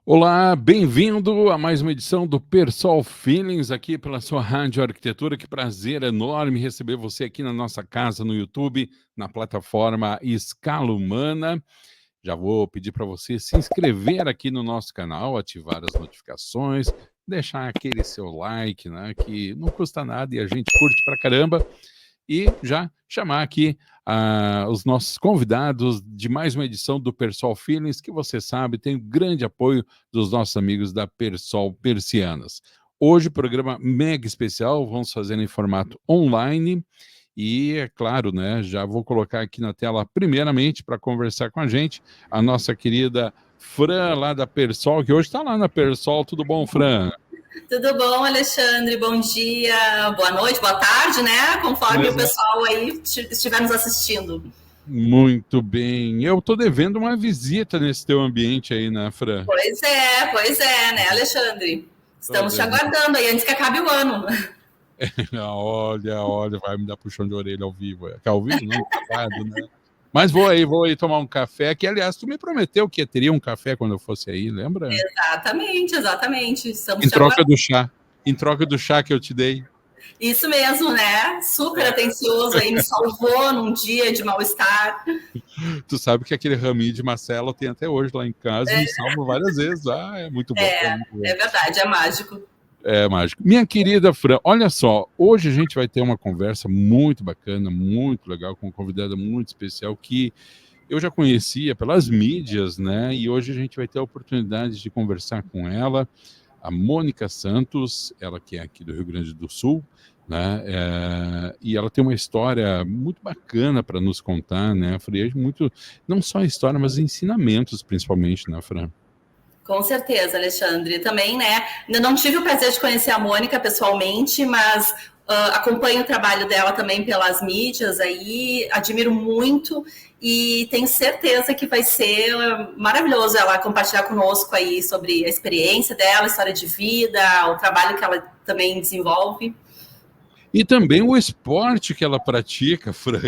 Olá, bem-vindo a mais uma edição do Persol Feelings aqui pela sua Rádio Arquitetura. Que prazer enorme receber você aqui na nossa casa no YouTube, na plataforma Escala Humana. Já vou pedir para você se inscrever aqui no nosso canal, ativar as notificações, deixar aquele seu like, né, que não custa nada e a gente curte pra caramba. E já chamar aqui os nossos convidados de mais uma edição do Persol Feelings, que você sabe tem o grande apoio dos nossos amigos da Persol Persianas. Hoje, programa mega especial, vamos fazer em formato online e, é claro, né, já vou colocar aqui na tela, primeiramente, para conversar com a gente, a nossa querida Fran, lá da Persol, que hoje está lá na Persol. Tudo bom, Fran? Tudo bom, Alexandre? Bom dia, boa noite, boa tarde, né? Conforme o pessoal aí estiver nos assistindo. Muito bem. Eu estou devendo uma visita nesse teu ambiente aí, né, Fran? Pois é, né, Alexandre? Estamos te aguardando aí antes que acabe o ano. Olha, vai me dar puxão de orelha ao vivo. É que ao vivo não, gravado, né? Mas vou aí tomar um café, que aliás, tu me prometeu que teria um café quando eu fosse aí, lembra? Exatamente. Estamos Em troca do chá. Em troca do chá que eu te dei. Isso mesmo, né? Super atencioso aí, me salvou num dia de mal-estar. Tu sabe que aquele raminho de Marcelo tem até hoje lá em casa e me salva várias vezes. É muito bom. É verdade, é mágico. É mágico. Minha querida Fran, olha só, hoje a gente vai ter uma conversa muito bacana, muito legal, com uma convidada muito especial que eu já conhecia pelas mídias, né? E hoje a gente vai ter a oportunidade de conversar com ela, a Mônica Santos, ela que é aqui do Rio Grande do Sul, né? E ela tem uma história muito bacana para nos contar, né, Fran? Muito, não só a história, mas ensinamentos, principalmente, né, Fran? Com certeza, Alexandre. Também, né? Ainda não tive o prazer de conhecer a Mônica pessoalmente, mas acompanho o trabalho dela também pelas mídias aí, admiro muito e tenho certeza que vai ser maravilhoso ela compartilhar conosco aí sobre a experiência dela, a história de vida, o trabalho que ela também desenvolve. E também o esporte que ela pratica, Fran.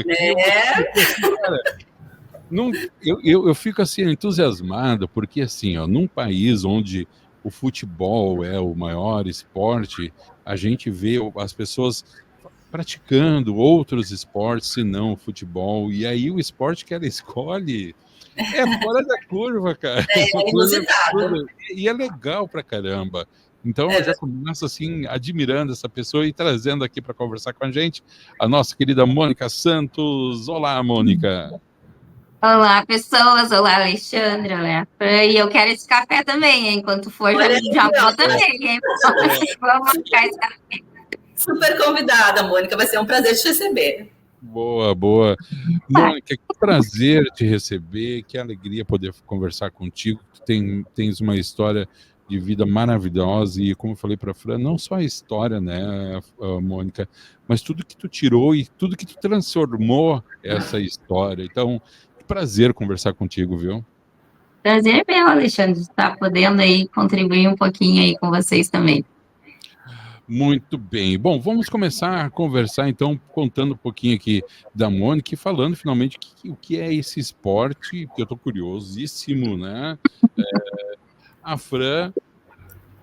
Eu fico assim entusiasmado, porque assim, ó, num país onde o futebol é o maior esporte, a gente vê as pessoas praticando outros esportes, senão o futebol, e aí o esporte que ela escolhe é fora da curva, cara. É inusitado. E é legal pra caramba. Então eu já começo assim, admirando essa pessoa e trazendo aqui para conversar com a gente a nossa querida Mônica Santos. Olá, Mônica. Olá, pessoas. Olá, Alexandre. Olá, Fran. E eu quero esse café também, hein? Enquanto for, já vou também, hein? Vamos marcar esse café. Super convidada, Mônica. Vai ser um prazer te receber. Boa. Mônica, que prazer te receber, que alegria poder conversar contigo. Tu tens uma história de vida maravilhosa e, como eu falei para a Fran, não só a história, né, Mônica, mas tudo que tu tirou e tudo que tu transformou essa história. Então, que prazer conversar contigo, viu? Prazer meu, Alexandre, estar podendo aí contribuir um pouquinho aí com vocês também. Muito bem. Bom, vamos começar a conversar, então, contando um pouquinho aqui da Mônica e falando finalmente o que é esse esporte, que eu estou curiosíssimo, né? A Fran,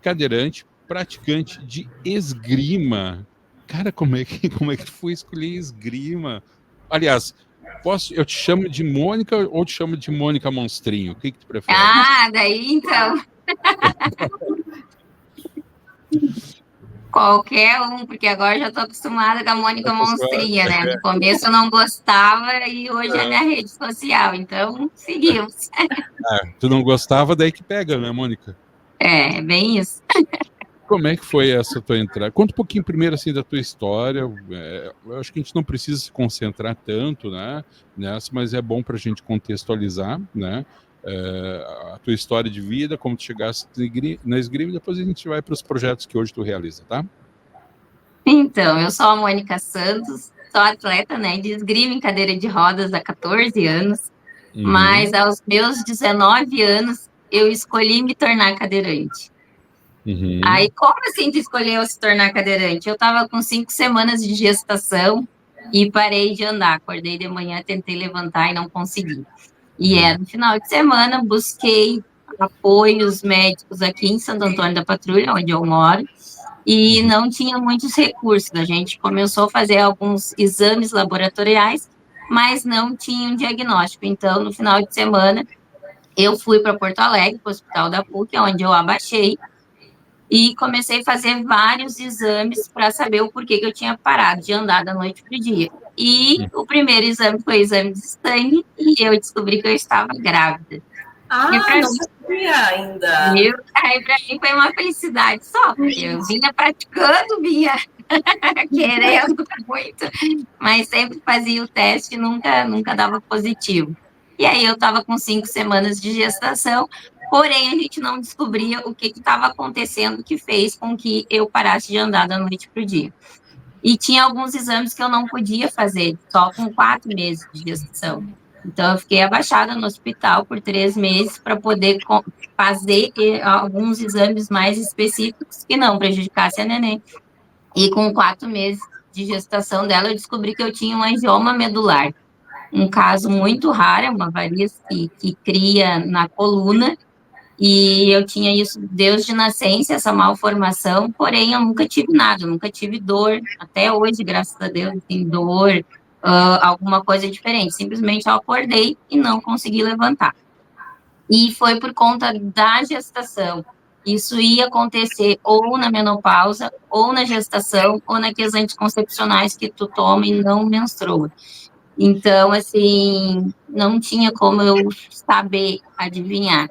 cadeirante, praticante de esgrima. Cara, como é que tu foi escolher esgrima? Aliás, eu te chamo de Mônica ou te chamo de Mônica Monstrinho? O que tu prefere? Ah, daí então. Qualquer um, porque agora já estou acostumada com a Mônica Monstrinha, né? No começo eu não gostava e hoje é minha rede social, então seguimos. Tu não gostava, daí que pega, né, Mônica? É, bem isso. Como é que foi essa tua entrada? Conta um pouquinho primeiro assim da tua história. Eu acho que a gente não precisa se concentrar tanto, né, nessa, mas é bom para a gente contextualizar, né, a tua história de vida, como tu chegaste na esgrima, e depois a gente vai para os projetos que hoje tu realiza, tá? Então, eu sou a Mônica Santos, sou atleta, né, de esgrima em cadeira de rodas há 14 anos, mas aos meus 19 anos eu escolhi me tornar cadeirante. Aí, como assim tu escolheu se tornar cadeirante? Eu estava com 5 semanas de gestação e parei de andar. Acordei de manhã, tentei levantar e não consegui. E no final de semana, busquei apoios médicos aqui em Santo Antônio da Patrulha, onde eu moro, e não tinha muitos recursos. A gente começou a fazer alguns exames laboratoriais, mas não tinha um diagnóstico. Então, no final de semana, eu fui para Porto Alegre, para o Hospital da PUC, onde eu abaixei, e comecei a fazer vários exames para saber o porquê que eu tinha parado de andar da noite para o dia. E o primeiro exame foi o exame de sangue, e eu descobri que eu estava grávida. Não sabia ainda. Aí para mim foi uma felicidade só, porque eu vinha praticando, vinha querendo muito, mas sempre fazia o teste e nunca dava positivo. E aí eu estava com 5 semanas de gestação, porém a gente não descobria o que estava acontecendo que fez com que eu parasse de andar da noite para o dia. E tinha alguns exames que eu não podia fazer, só com 4 meses de gestação. Então, eu fiquei abaixada no hospital por 3 meses para poder fazer alguns exames mais específicos que não prejudicassem a neném. E com 4 meses de gestação dela, eu descobri que eu tinha um angioma medular. Um caso muito raro, uma variz que cria na coluna, e eu tinha isso desde nascença, essa malformação, porém eu nunca tive nada, eu nunca tive dor, até hoje, graças a Deus, tem dor, alguma coisa diferente, simplesmente eu acordei e não consegui levantar. E foi por conta da gestação. Isso ia acontecer ou na menopausa, ou na gestação, ou naqueles anticoncepcionais que tu toma e não menstrua. Então, assim, não tinha como eu saber adivinhar.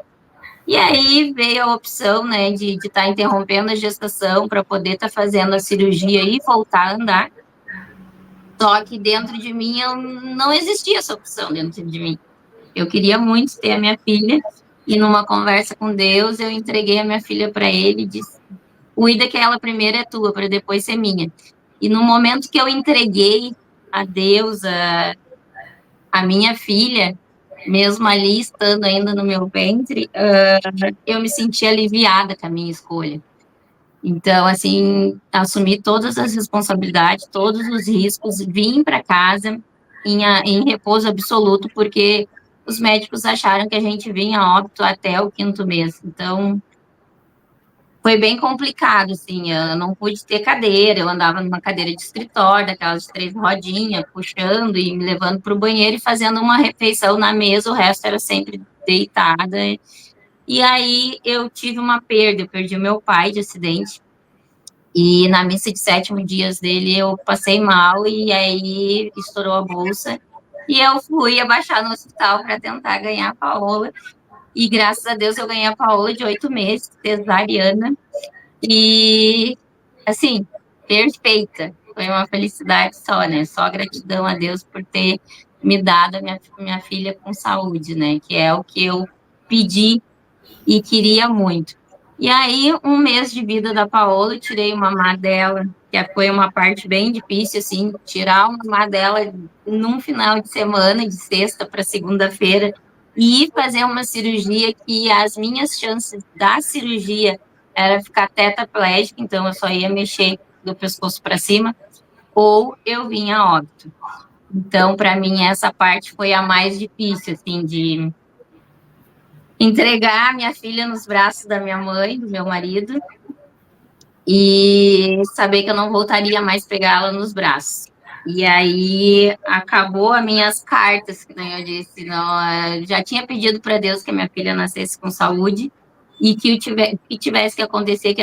E aí veio a opção, né, de estar interrompendo a gestação para poder estar fazendo a cirurgia e voltar a andar. Só que dentro de mim não existia essa opção dentro de mim. Eu queria muito ter a minha filha e numa conversa com Deus eu entreguei a minha filha para ele e disse: cuida que ela primeiro é tua, para depois ser minha. E no momento que eu entreguei a Deus a minha filha, mesmo ali estando ainda no meu ventre, eu me senti aliviada com a minha escolha. Então, assim, assumi todas as responsabilidades, todos os riscos, vim para casa em repouso absoluto, porque os médicos acharam que a gente vinha a óbito até o 5º mês. Então, foi bem complicado, assim, eu não pude ter cadeira, eu andava numa cadeira de escritório, daquelas de 3 rodinhas, puxando e me levando para o banheiro e fazendo uma refeição na mesa, o resto era sempre deitada. E aí eu tive uma perda, eu perdi o meu pai de acidente, e na missa de 7º dias dele eu passei mal, e aí estourou a bolsa, e eu fui abaixar no hospital para tentar ganhar a Paola. E graças a Deus eu ganhei a Paola de 8 meses, cesariana, e, assim, perfeita. Foi uma felicidade só, né? Só gratidão a Deus por ter me dado a minha filha com saúde, né? Que é o que eu pedi e queria muito. E aí, 1 mês de vida da Paola, eu tirei o mamar dela, que foi uma parte bem difícil, assim, tirar o mamar dela num final de semana, de sexta para segunda-feira, e fazer uma cirurgia que as minhas chances da cirurgia era ficar tetraplégica, então eu só ia mexer do pescoço para cima, ou eu vinha a óbito. Então, para mim, essa parte foi a mais difícil, assim, de entregar minha filha nos braços da minha mãe, do meu marido, e saber que eu não voltaria mais pegá-la nos braços. E aí acabou as minhas cartas, que eu disse, não, eu já tinha pedido para Deus que a minha filha nascesse com saúde e que tivesse que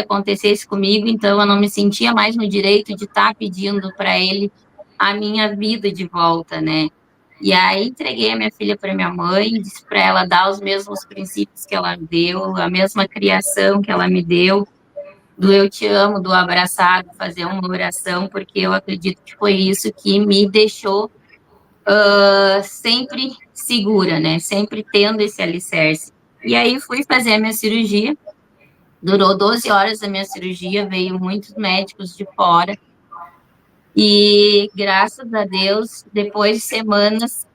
acontecesse comigo, então eu não me sentia mais no direito de estar pedindo para ele a minha vida de volta, né? E aí entreguei a minha filha para minha mãe, disse para ela dar os mesmos princípios que ela me deu, a mesma criação que ela me deu, do eu te amo, do abraçado, fazer uma oração, porque eu acredito que foi isso que me deixou sempre segura, né? Sempre tendo esse alicerce. E aí fui fazer a minha cirurgia, durou 12 horas a minha cirurgia, veio muitos médicos de fora, e graças a Deus, depois de semanas,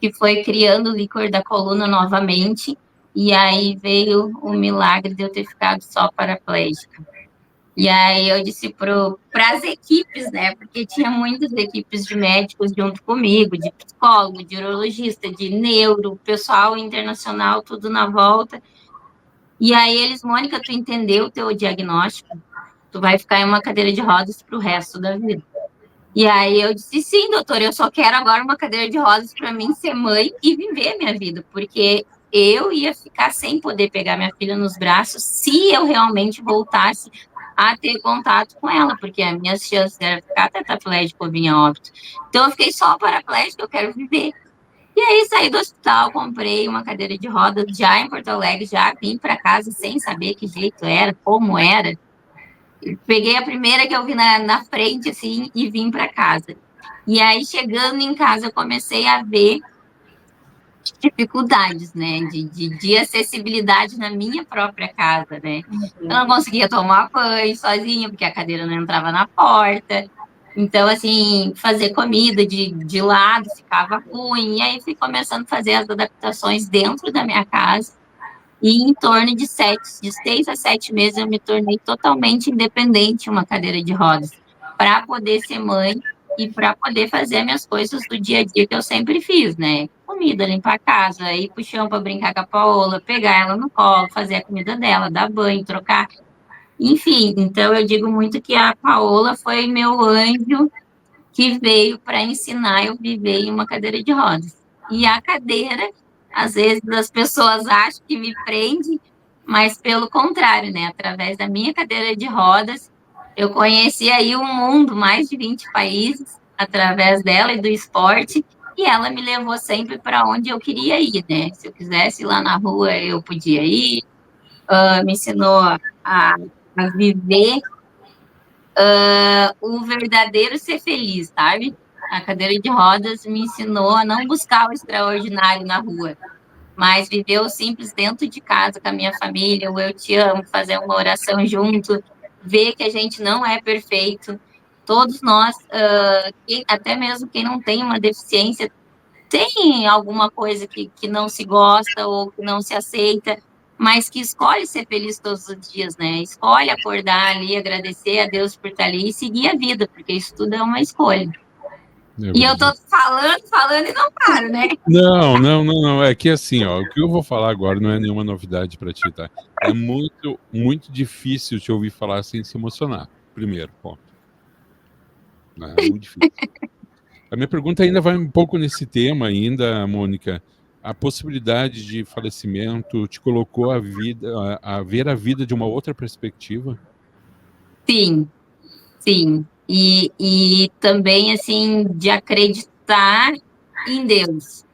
que foi criando o líquor da coluna novamente, e aí veio o milagre de eu ter ficado só paraplégica. E aí eu disse para as equipes, né, porque tinha muitas equipes de médicos junto comigo, de psicólogo, de urologista, de neuro, pessoal internacional, tudo na volta. E aí eles, Mônica, tu entendeu o teu diagnóstico? Tu vai ficar em uma cadeira de rodas pro resto da vida. E aí eu disse, sim, doutor, eu só quero agora uma cadeira de rodas para mim ser mãe e viver a minha vida, porque eu ia ficar sem poder pegar minha filha nos braços se eu realmente voltasse a ter contato com ela, porque as minhas chances era ficar tetraplégico ou vir a óbito. Então eu fiquei só paraplégica, eu quero viver. E aí saí do hospital, comprei uma cadeira de rodas já em Porto Alegre, já vim para casa sem saber que jeito era, como era. Peguei a primeira que eu vi na frente, assim, e vim para casa. E aí, chegando em casa, eu comecei a ver dificuldades, né, de acessibilidade na minha própria casa, né. Eu não conseguia tomar banho sozinha, porque a cadeira não entrava na porta. Então, assim, fazer comida de lado ficava ruim. E aí, fui começando a fazer as adaptações dentro da minha casa. E em torno de 6 a 7 meses, eu me tornei totalmente independente em uma cadeira de rodas, para poder ser mãe e para poder fazer as minhas coisas do dia a dia que eu sempre fiz, né? Comida, limpar a casa, ir pro chão para brincar com a Paola, pegar ela no colo, fazer a comida dela, dar banho, trocar. Enfim, então eu digo muito que a Paola foi meu anjo que veio para ensinar eu viver em uma cadeira de rodas. E a cadeira, às vezes as pessoas acham que me prende, mas pelo contrário, né? Através da minha cadeira de rodas, eu conheci aí o mundo, mais de 20 países, através dela e do esporte, e ela me levou sempre para onde eu queria ir, né? Se eu quisesse ir lá na rua, eu podia ir, me ensinou a viver o verdadeiro ser feliz, sabe? A cadeira de rodas me ensinou a não buscar o extraordinário na rua, mas viver o simples dentro de casa com a minha família, o eu te amo, fazer uma oração junto, ver que a gente não é perfeito. Todos nós, até mesmo quem não tem uma deficiência, tem alguma coisa que não se gosta ou que não se aceita, mas que escolhe ser feliz todos os dias, né? Escolhe acordar ali, agradecer a Deus por estar ali e seguir a vida, porque isso tudo é uma escolha. E eu tô falando e não paro, né? Não. É que assim, ó, o que eu vou falar agora não é nenhuma novidade para ti, tá? É muito, muito difícil te ouvir falar sem se emocionar. Primeiro ponto. É muito difícil. A minha pergunta ainda vai um pouco nesse tema ainda, Mônica. A possibilidade de falecimento te colocou a ver a vida de uma outra perspectiva? Sim, sim. E também, assim, de acreditar em Deus.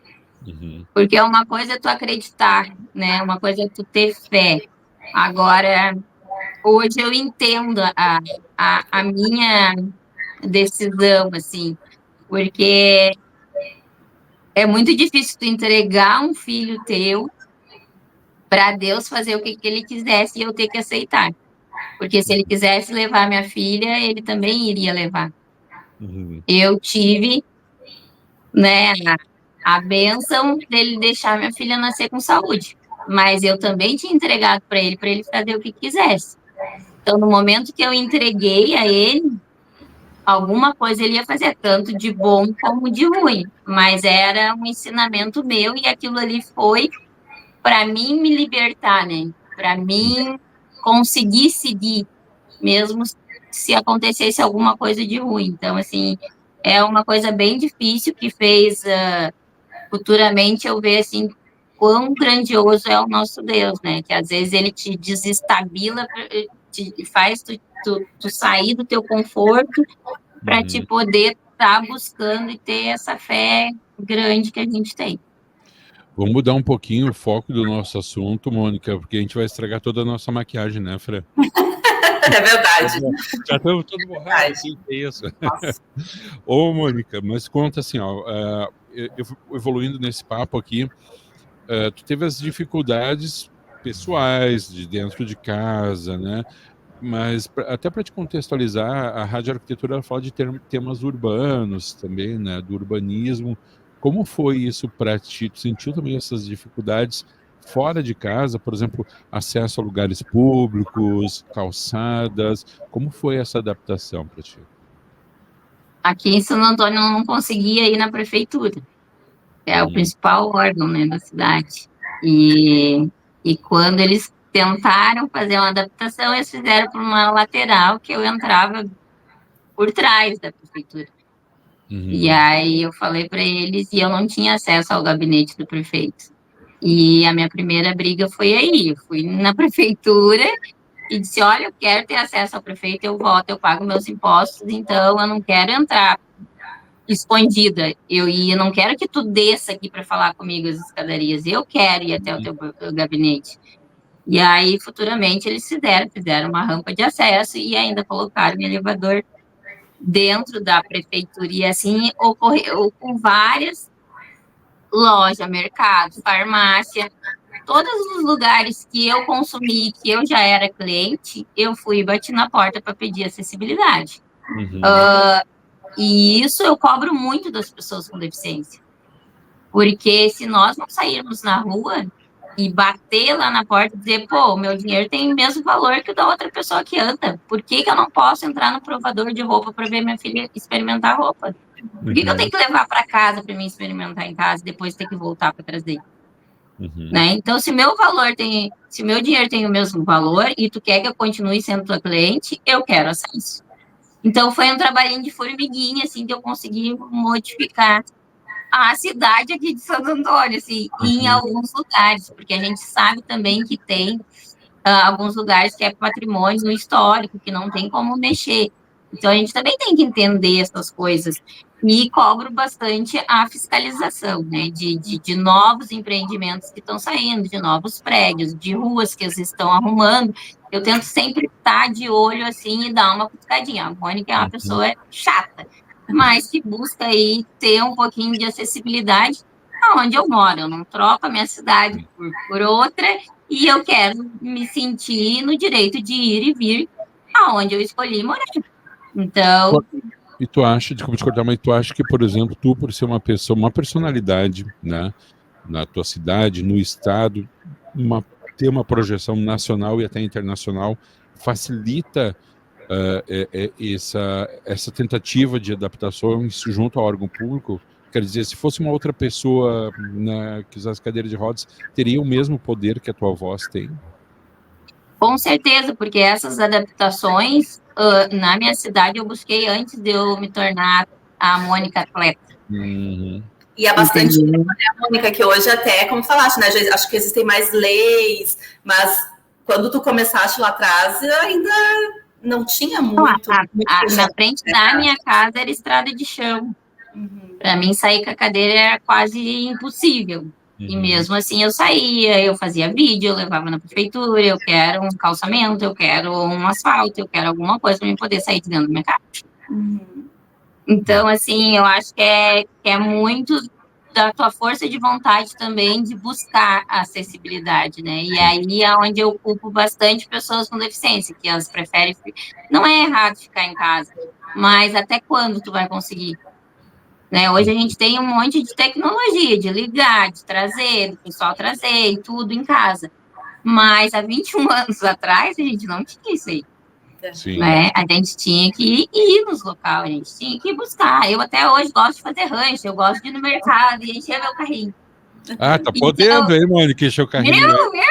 Uhum. Porque uma coisa é tu acreditar, né? Uma coisa é tu ter fé. Agora, hoje eu entendo a minha decisão, assim, porque é muito difícil tu entregar um filho teu para Deus fazer o que ele quisesse e eu ter que aceitar. Porque se ele quisesse levar minha filha, ele também iria levar. Uhum. Eu tive, né, a bênção dele deixar minha filha nascer com saúde, mas eu também tinha entregado para ele fazer o que quisesse. Então, no momento que eu entreguei a ele, alguma coisa ele ia fazer, tanto de bom como de ruim, mas era um ensinamento meu e aquilo ali foi para mim me libertar, né? Para mim conseguir seguir, mesmo se acontecesse alguma coisa de ruim. Então, assim, é uma coisa bem difícil que fez futuramente eu ver, assim, quão grandioso é o nosso Deus, né? Que às vezes ele te desestabila, faz tu sair do teu conforto para te poder estar buscando e ter essa fé grande que a gente tem. Vamos mudar um pouquinho o foco do nosso assunto, Mônica, porque a gente vai estragar toda a nossa maquiagem, né, Fran? É verdade. Já estamos todos borrados, que é isso. Ô, Mônica, mas conta assim, ó, evoluindo nesse papo aqui, tu teve as dificuldades pessoais de dentro de casa, né? Mas até para te contextualizar, a Rádio Arquitetura ela fala de temas urbanos também, né? Do urbanismo. Como foi isso para ti? Tu sentiu também essas dificuldades fora de casa, por exemplo, acesso a lugares públicos, calçadas? Como foi essa adaptação para ti? Aqui em Santo Antônio eu não conseguia ir na prefeitura, que é o principal órgão, né, da cidade. E quando eles tentaram fazer uma adaptação, eles fizeram por uma lateral que eu entrava por trás da prefeitura. E aí eu falei para eles, e eu não tinha acesso ao gabinete do prefeito. E a minha primeira briga foi aí, eu fui na prefeitura e disse, olha, eu quero ter acesso ao prefeito, eu voto, eu pago meus impostos, então eu não quero entrar escondida, eu não quero que tu desça aqui para falar comigo as escadarias, eu quero ir até o teu gabinete. E aí, futuramente, eles fizeram uma rampa de acesso e ainda colocaram um elevador dentro da prefeitura. E assim, ocorreu com várias lojas, mercados, farmácia, todos os lugares que eu consumi, que eu já era cliente, eu fui e bati na porta para pedir acessibilidade. E isso eu cobro muito das pessoas com deficiência. Porque se nós não sairmos na rua e bater lá na porta e dizer, pô, meu dinheiro tem o mesmo valor que o da outra pessoa que anda. Por que eu não posso entrar no provador de roupa para ver minha filha experimentar roupa? Por que eu tenho que levar para casa para mim experimentar em casa e depois ter que voltar para trazer? Né? Então, se meu dinheiro tem o mesmo valor e tu quer que eu continue sendo tua cliente, eu quero acesso. Então, foi um trabalhinho de formiguinha, assim, que eu consegui modificar a cidade aqui de Santo Antônio, assim, em alguns lugares, porque a gente sabe também que tem alguns lugares que é patrimônio histórico, que não tem como mexer. Então, a gente também tem que entender essas coisas. E cobro bastante a fiscalização, né, de novos empreendimentos que estão saindo, de novos prédios, de ruas que eles estão arrumando. Eu tento sempre estar de olho, assim, e dar uma cutucadinha. A Mônica é uma pessoa chata, mas que busca aí ter um pouquinho de acessibilidade aonde eu moro. Eu não troco a minha cidade por outra e eu quero me sentir no direito de ir e vir aonde eu escolhi morar. Então... E tu acha, desculpa te cortar, mas tu acha que, por exemplo, tu, por ser uma pessoa, uma personalidade, né, na tua cidade, no estado, ter uma projeção nacional e até internacional, facilita essa tentativa de adaptação junto ao órgão público? Quer dizer, se fosse uma outra pessoa que usasse cadeira de rodas, teria o mesmo poder que a tua voz tem? Com certeza, porque essas adaptações, na minha cidade, eu busquei antes de eu me tornar a Mônica atleta. E é bastante tempo, né, Mônica, que hoje até, como falaste, né, acho que existem mais leis, mas quando tu começaste lá atrás, ainda não tinha muito. Na frente da minha casa era estrada de chão. Para mim, sair com a cadeira era quase impossível. E mesmo assim eu saía, eu fazia vídeo, eu levava na prefeitura, eu quero um calçamento, eu quero um asfalto, eu quero alguma coisa para eu poder sair de dentro da minha casa. Então, assim, eu acho que é muito da tua força de vontade também de buscar a acessibilidade, né? E aí é onde eu culpo bastante pessoas com deficiência, que elas preferem... Não é errado ficar em casa, mas até quando tu vai conseguir? Né? Hoje a gente tem um monte de tecnologia, de ligar, de trazer, do pessoal trazer e tudo em casa. Mas há 21 anos atrás a gente não tinha isso aí. Sim. Né? A gente tinha que ir nos locais, a gente tinha que buscar. Eu até hoje gosto de fazer rancho, eu gosto de ir no mercado e encher meu carrinho. Ah, tá podendo, hein, Mônica, encher o carrinho. Não, né?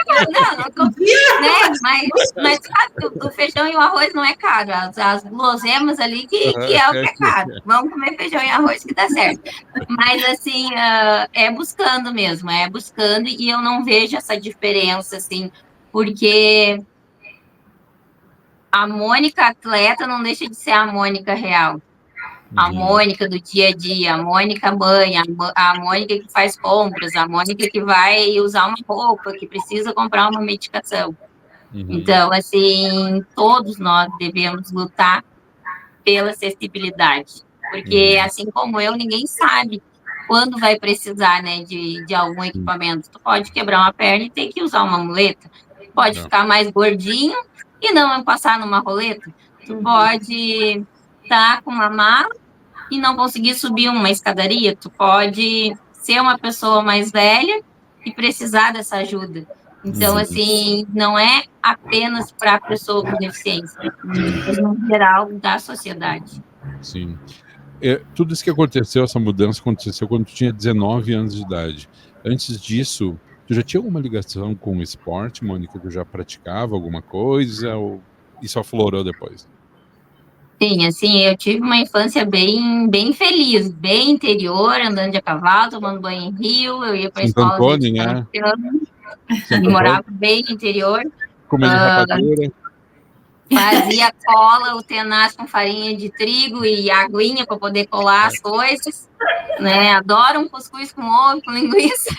Mas sabe, o feijão e o arroz não é caro, as guloseimas ali que é o que é caro. Vamos comer feijão e arroz que dá certo. Mas, assim, é buscando mesmo, e eu não vejo essa diferença, assim, porque a Mônica atleta não deixa de ser a Mônica real. A Mônica do dia a dia, a Mônica mãe, a Mônica que faz compras, a Mônica que vai usar uma roupa, que precisa comprar uma medicação. Então, assim, todos nós devemos lutar pela acessibilidade. Porque, assim como eu, ninguém sabe quando vai precisar, né, de algum equipamento. Tu pode quebrar uma perna e ter que usar uma muleta. Tu pode ficar mais gordinho e não passar numa roleta. Tu pode estar com uma mala e não conseguir subir uma escadaria. Tu pode ser uma pessoa mais velha e precisar dessa ajuda. Então, assim, não é apenas para a pessoa com deficiência, mas no geral da sociedade. Sim. Tudo isso que aconteceu, essa mudança aconteceu quando tu tinha 19 anos de idade. Antes disso, Tu já tinha alguma ligação com o esporte, Mônica? Tu já praticava alguma coisa ou isso aflorou depois? Sim, assim, eu tive uma infância bem feliz, bem interior, andando de cavalo, tomando banho em rio, eu ia para a Santo escola às vezes Antônio, final né? de ano, Santo e Antônio, morava bem no interior, comendo rapadura. fazia cola, o tenaz com farinha de trigo e aguinha para poder colar as coisas, né? Adoro um cuscuz com ovo, com linguiça,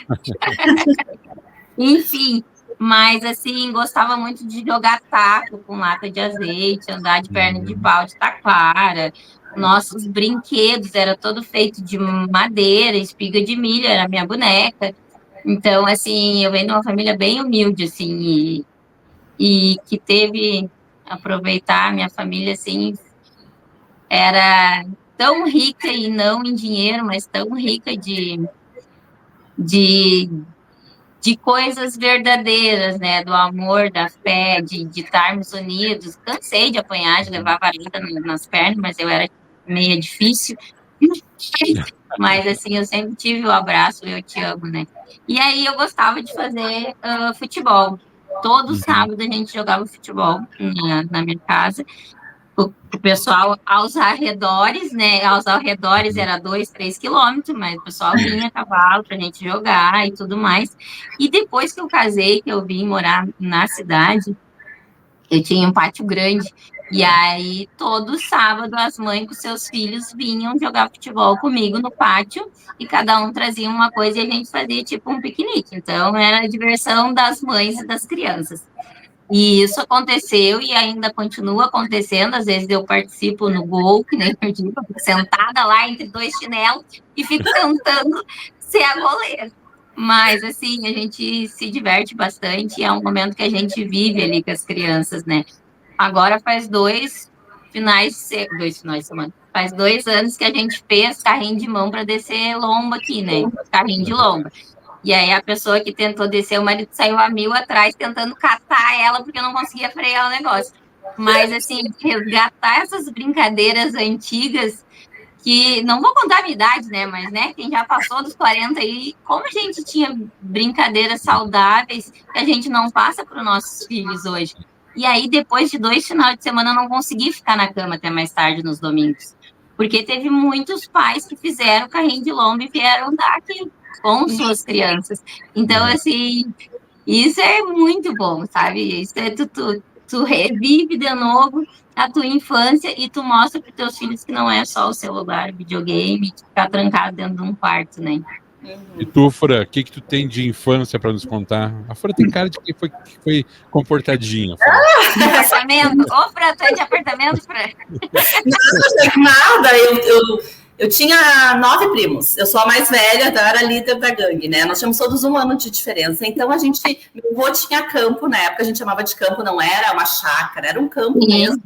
enfim. Mas, assim, gostava muito de jogar taco com lata de azeite, andar de perna de pau de taquara. Nossos brinquedos era todo feito de madeira, espiga de milho, era a minha boneca. Então, assim, eu venho de uma família bem humilde, assim, e que teve aproveitar a minha família, assim, era tão rica e não em dinheiro, mas tão rica de, de coisas verdadeiras, né? Do amor, da fé, de estarmos unidos. Cansei de apanhar, de levar vareta nas pernas, mas eu era meio difícil. Mas, assim, eu sempre tive o abraço, eu te amo, né? E aí eu gostava de fazer futebol. Todo Uhum. sábado a gente jogava futebol na minha casa. O pessoal aos arredores, né? Aos arredores era 2, 3 quilômetros, mas o pessoal vinha a cavalo para a gente jogar e tudo mais. E depois que eu casei, que eu vim morar na cidade, eu tinha um pátio grande. E aí, todo sábado, as mães com seus filhos vinham jogar futebol comigo no pátio e cada um trazia uma coisa e a gente fazia tipo um piquenique. Então, era a diversão das mães e das crianças. E isso aconteceu e ainda continua acontecendo. Às vezes eu participo no gol, que nem eu digo, sentada lá entre dois chinelos e fico tentando ser a goleira. Mas, assim, a gente se diverte bastante e é um momento que a gente vive ali com as crianças, né? Agora faz 2 finais de semana. Faz 2 anos que a gente fez carrinho de mão para descer lomba aqui, né? Carrinho de lomba. E aí a pessoa que tentou descer, o marido saiu a mil atrás tentando catar ela porque não conseguia frear o negócio. Mas, assim, resgatar essas brincadeiras antigas, que não vou contar a minha idade, né? Mas, né, quem já passou dos 40 aí, como a gente tinha brincadeiras saudáveis que a gente não passa para os nossos filhos hoje. E aí, depois de 2 finais de semana, eu não consegui ficar na cama até mais tarde nos domingos. Porque teve muitos pais que fizeram carrinho de lomba e vieram dar aqui com suas crianças. Então, assim, isso é muito bom, sabe? Isso é tu revive de novo a tua infância e tu mostra para os teus filhos que não é só o celular, videogame, ficar trancado dentro de um quarto, né? E tu, Fran, o que tu tem de infância para nos contar? A Fran tem cara de que foi comportadinha, Fran. Apartamento? Ô, Fran, tu é de apartamento, Fran? Nada, eu tinha 9 primos. Eu sou a mais velha, eu era líder da gangue, né? Nós tínhamos todos 1 ano de diferença. Então meu avô tinha campo, na época a gente chamava de campo, não era uma chácara, era um campo mesmo.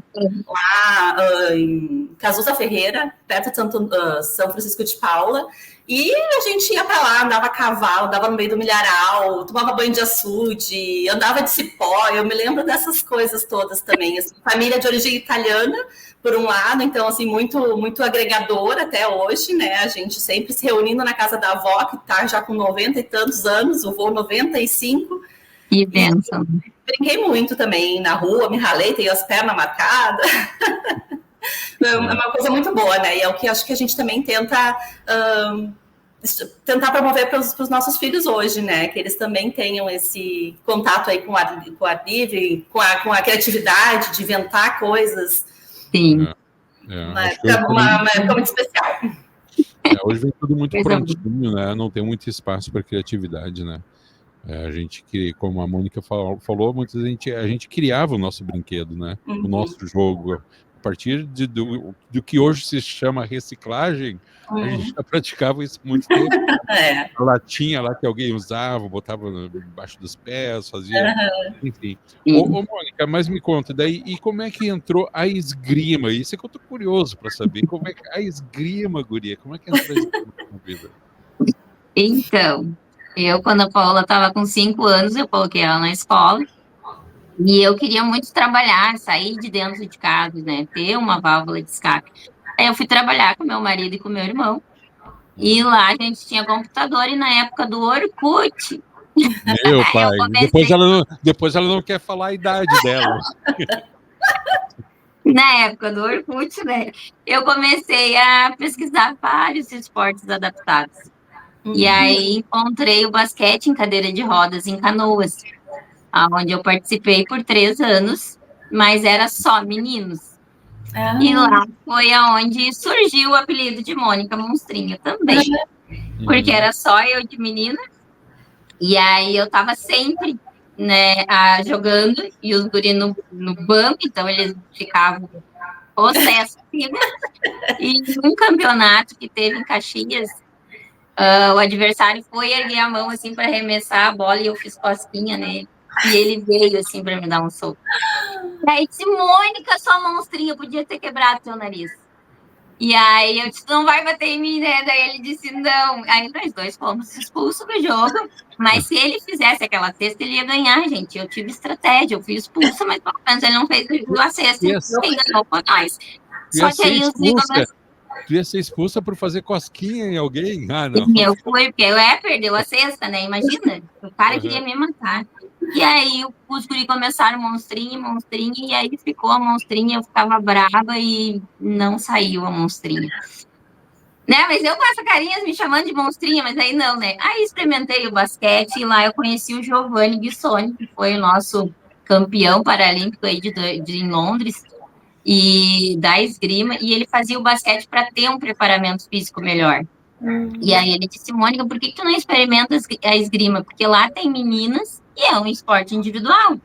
Lá em Casusa Ferreira, perto de São Francisco de Paula. E a gente ia para lá, andava a cavalo, andava no meio do milharal, tomava banho de açude, andava de cipó. Eu me lembro dessas coisas todas também. Assim, família de origem italiana, por um lado, então, assim, muito, muito agregadora até hoje, né? A gente sempre se reunindo na casa da avó, que está já com 90 e tantos anos, o vô 95. Que bênção. Brinquei muito também na rua, me ralei, tenho as pernas marcadas. É uma coisa muito boa, né? E é o que acho que a gente também tenta promover para os nossos filhos hoje, né? Que eles também tenham esse contato aí com o ar livre, com a criatividade, de inventar coisas. Sim. Uma época muito especial. Hoje vem tudo muito prontinho, né? Não tem muito espaço para criatividade, né? A gente, como a Mônica falou, muitas vezes a gente criava o nosso brinquedo, né? O nosso jogo. A partir do que hoje se chama reciclagem, a gente já praticava isso há muito tempo. A latinha lá que alguém usava, botava embaixo dos pés, fazia... Enfim. Ô, Mônica, mas me conta, daí, e como é que entrou a esgrima? Isso é que eu tô curioso para saber. Como é que a esgrima, guria, como é que entrou a esgrima na vida? Então, quando a Paula estava com 5 anos, eu coloquei ela na escola. E eu queria muito trabalhar, sair de dentro de casa, né? Ter uma válvula de escape. Aí eu fui trabalhar com meu marido e com meu irmão. E lá a gente tinha computador e na época do Orkut, Meu pai, comecei... depois ela não quer falar a idade dela. Na época do Orkut, né? Eu comecei a pesquisar vários esportes adaptados. E aí encontrei o basquete em cadeira de rodas em Canoas, onde eu participei por 3 anos, mas era só meninos. E lá foi aonde surgiu o apelido de Mônica Monstrinho também. Porque era só eu de menina. E aí eu tava sempre, né, jogando, e os guri no banco, então eles ficavam possessivos. E num campeonato que teve em Caxias, o adversário foi erguer a mão assim para arremessar a bola e eu fiz cosquinha nele. E ele veio assim para me dar um soco. E aí disse, Mônica, sua monstrinha, podia ter quebrado seu nariz. E aí eu disse, não vai bater em mim, né? Daí ele disse, não. Aí nós dois fomos expulsos do jogo. Mas se ele fizesse aquela cesta, ele ia ganhar, gente. Eu tive estratégia, eu fui expulsa, mas pelo menos ele não fez a cesta. Quem ganhou foi nós. Só que aí os Tu ia ser expulsa por fazer cosquinha em alguém? Ah, não. Eu fui, porque perdeu a cesta, né? Imagina, o cara queria me matar. E aí os guri começaram monstrinha, e aí ficou a monstrinha, eu ficava brava e não saiu a monstrinha. Né? Mas eu com essa carinha me chamando de monstrinha, mas aí não, né? Aí experimentei o basquete e lá eu conheci o Giovanni Guissoni, que foi o nosso campeão paralímpico aí em Londres, e da esgrima, e ele fazia o basquete para ter um preparamento físico melhor. E aí ele disse, Mônica, por que tu não experimenta a esgrima? Porque lá tem meninas e é um esporte individual.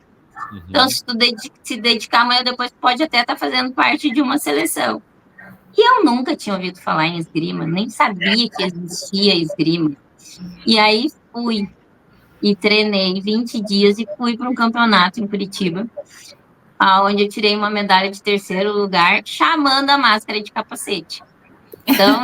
Então, se tu se dedicar amanhã, depois tu pode até estar fazendo parte de uma seleção. E eu nunca tinha ouvido falar em esgrima, nem sabia que existia esgrima. E aí fui e treinei 20 dias e fui para um campeonato em Curitiba, onde eu tirei uma medalha de 3º lugar, chamando a máscara de capacete. Então,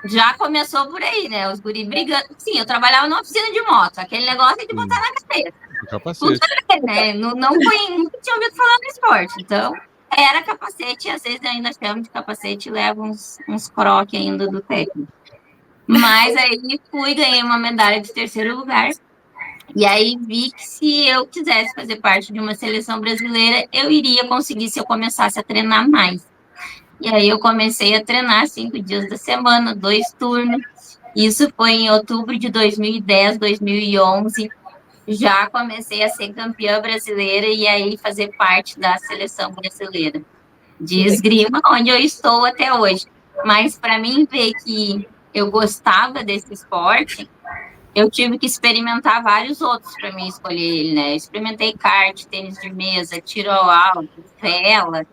já começou por aí, né? Os guri brigando. Sim, eu trabalhava numa oficina de moto, aquele negócio de botar na cabeça. Capacete. Tudo, né? Nunca tinha ouvido falar no esporte. Então, era capacete, e às vezes ainda chamo de capacete e levo uns croques ainda do técnico. Mas aí fui, ganhei uma medalha de 3º lugar. E aí vi que se eu quisesse fazer parte de uma seleção brasileira, eu iria conseguir se eu começasse a treinar mais. E aí eu comecei a treinar 5 dias da semana, 2 turnos. Isso foi em outubro de 2010, 2011. Já comecei a ser campeã brasileira e aí fazer parte da seleção brasileira de esgrima, onde eu estou até hoje. Mas para mim ver que eu gostava desse esporte, eu tive que experimentar vários outros para mim escolher ele, né? Eu experimentei kart, tênis de mesa, tiro ao alto, vela,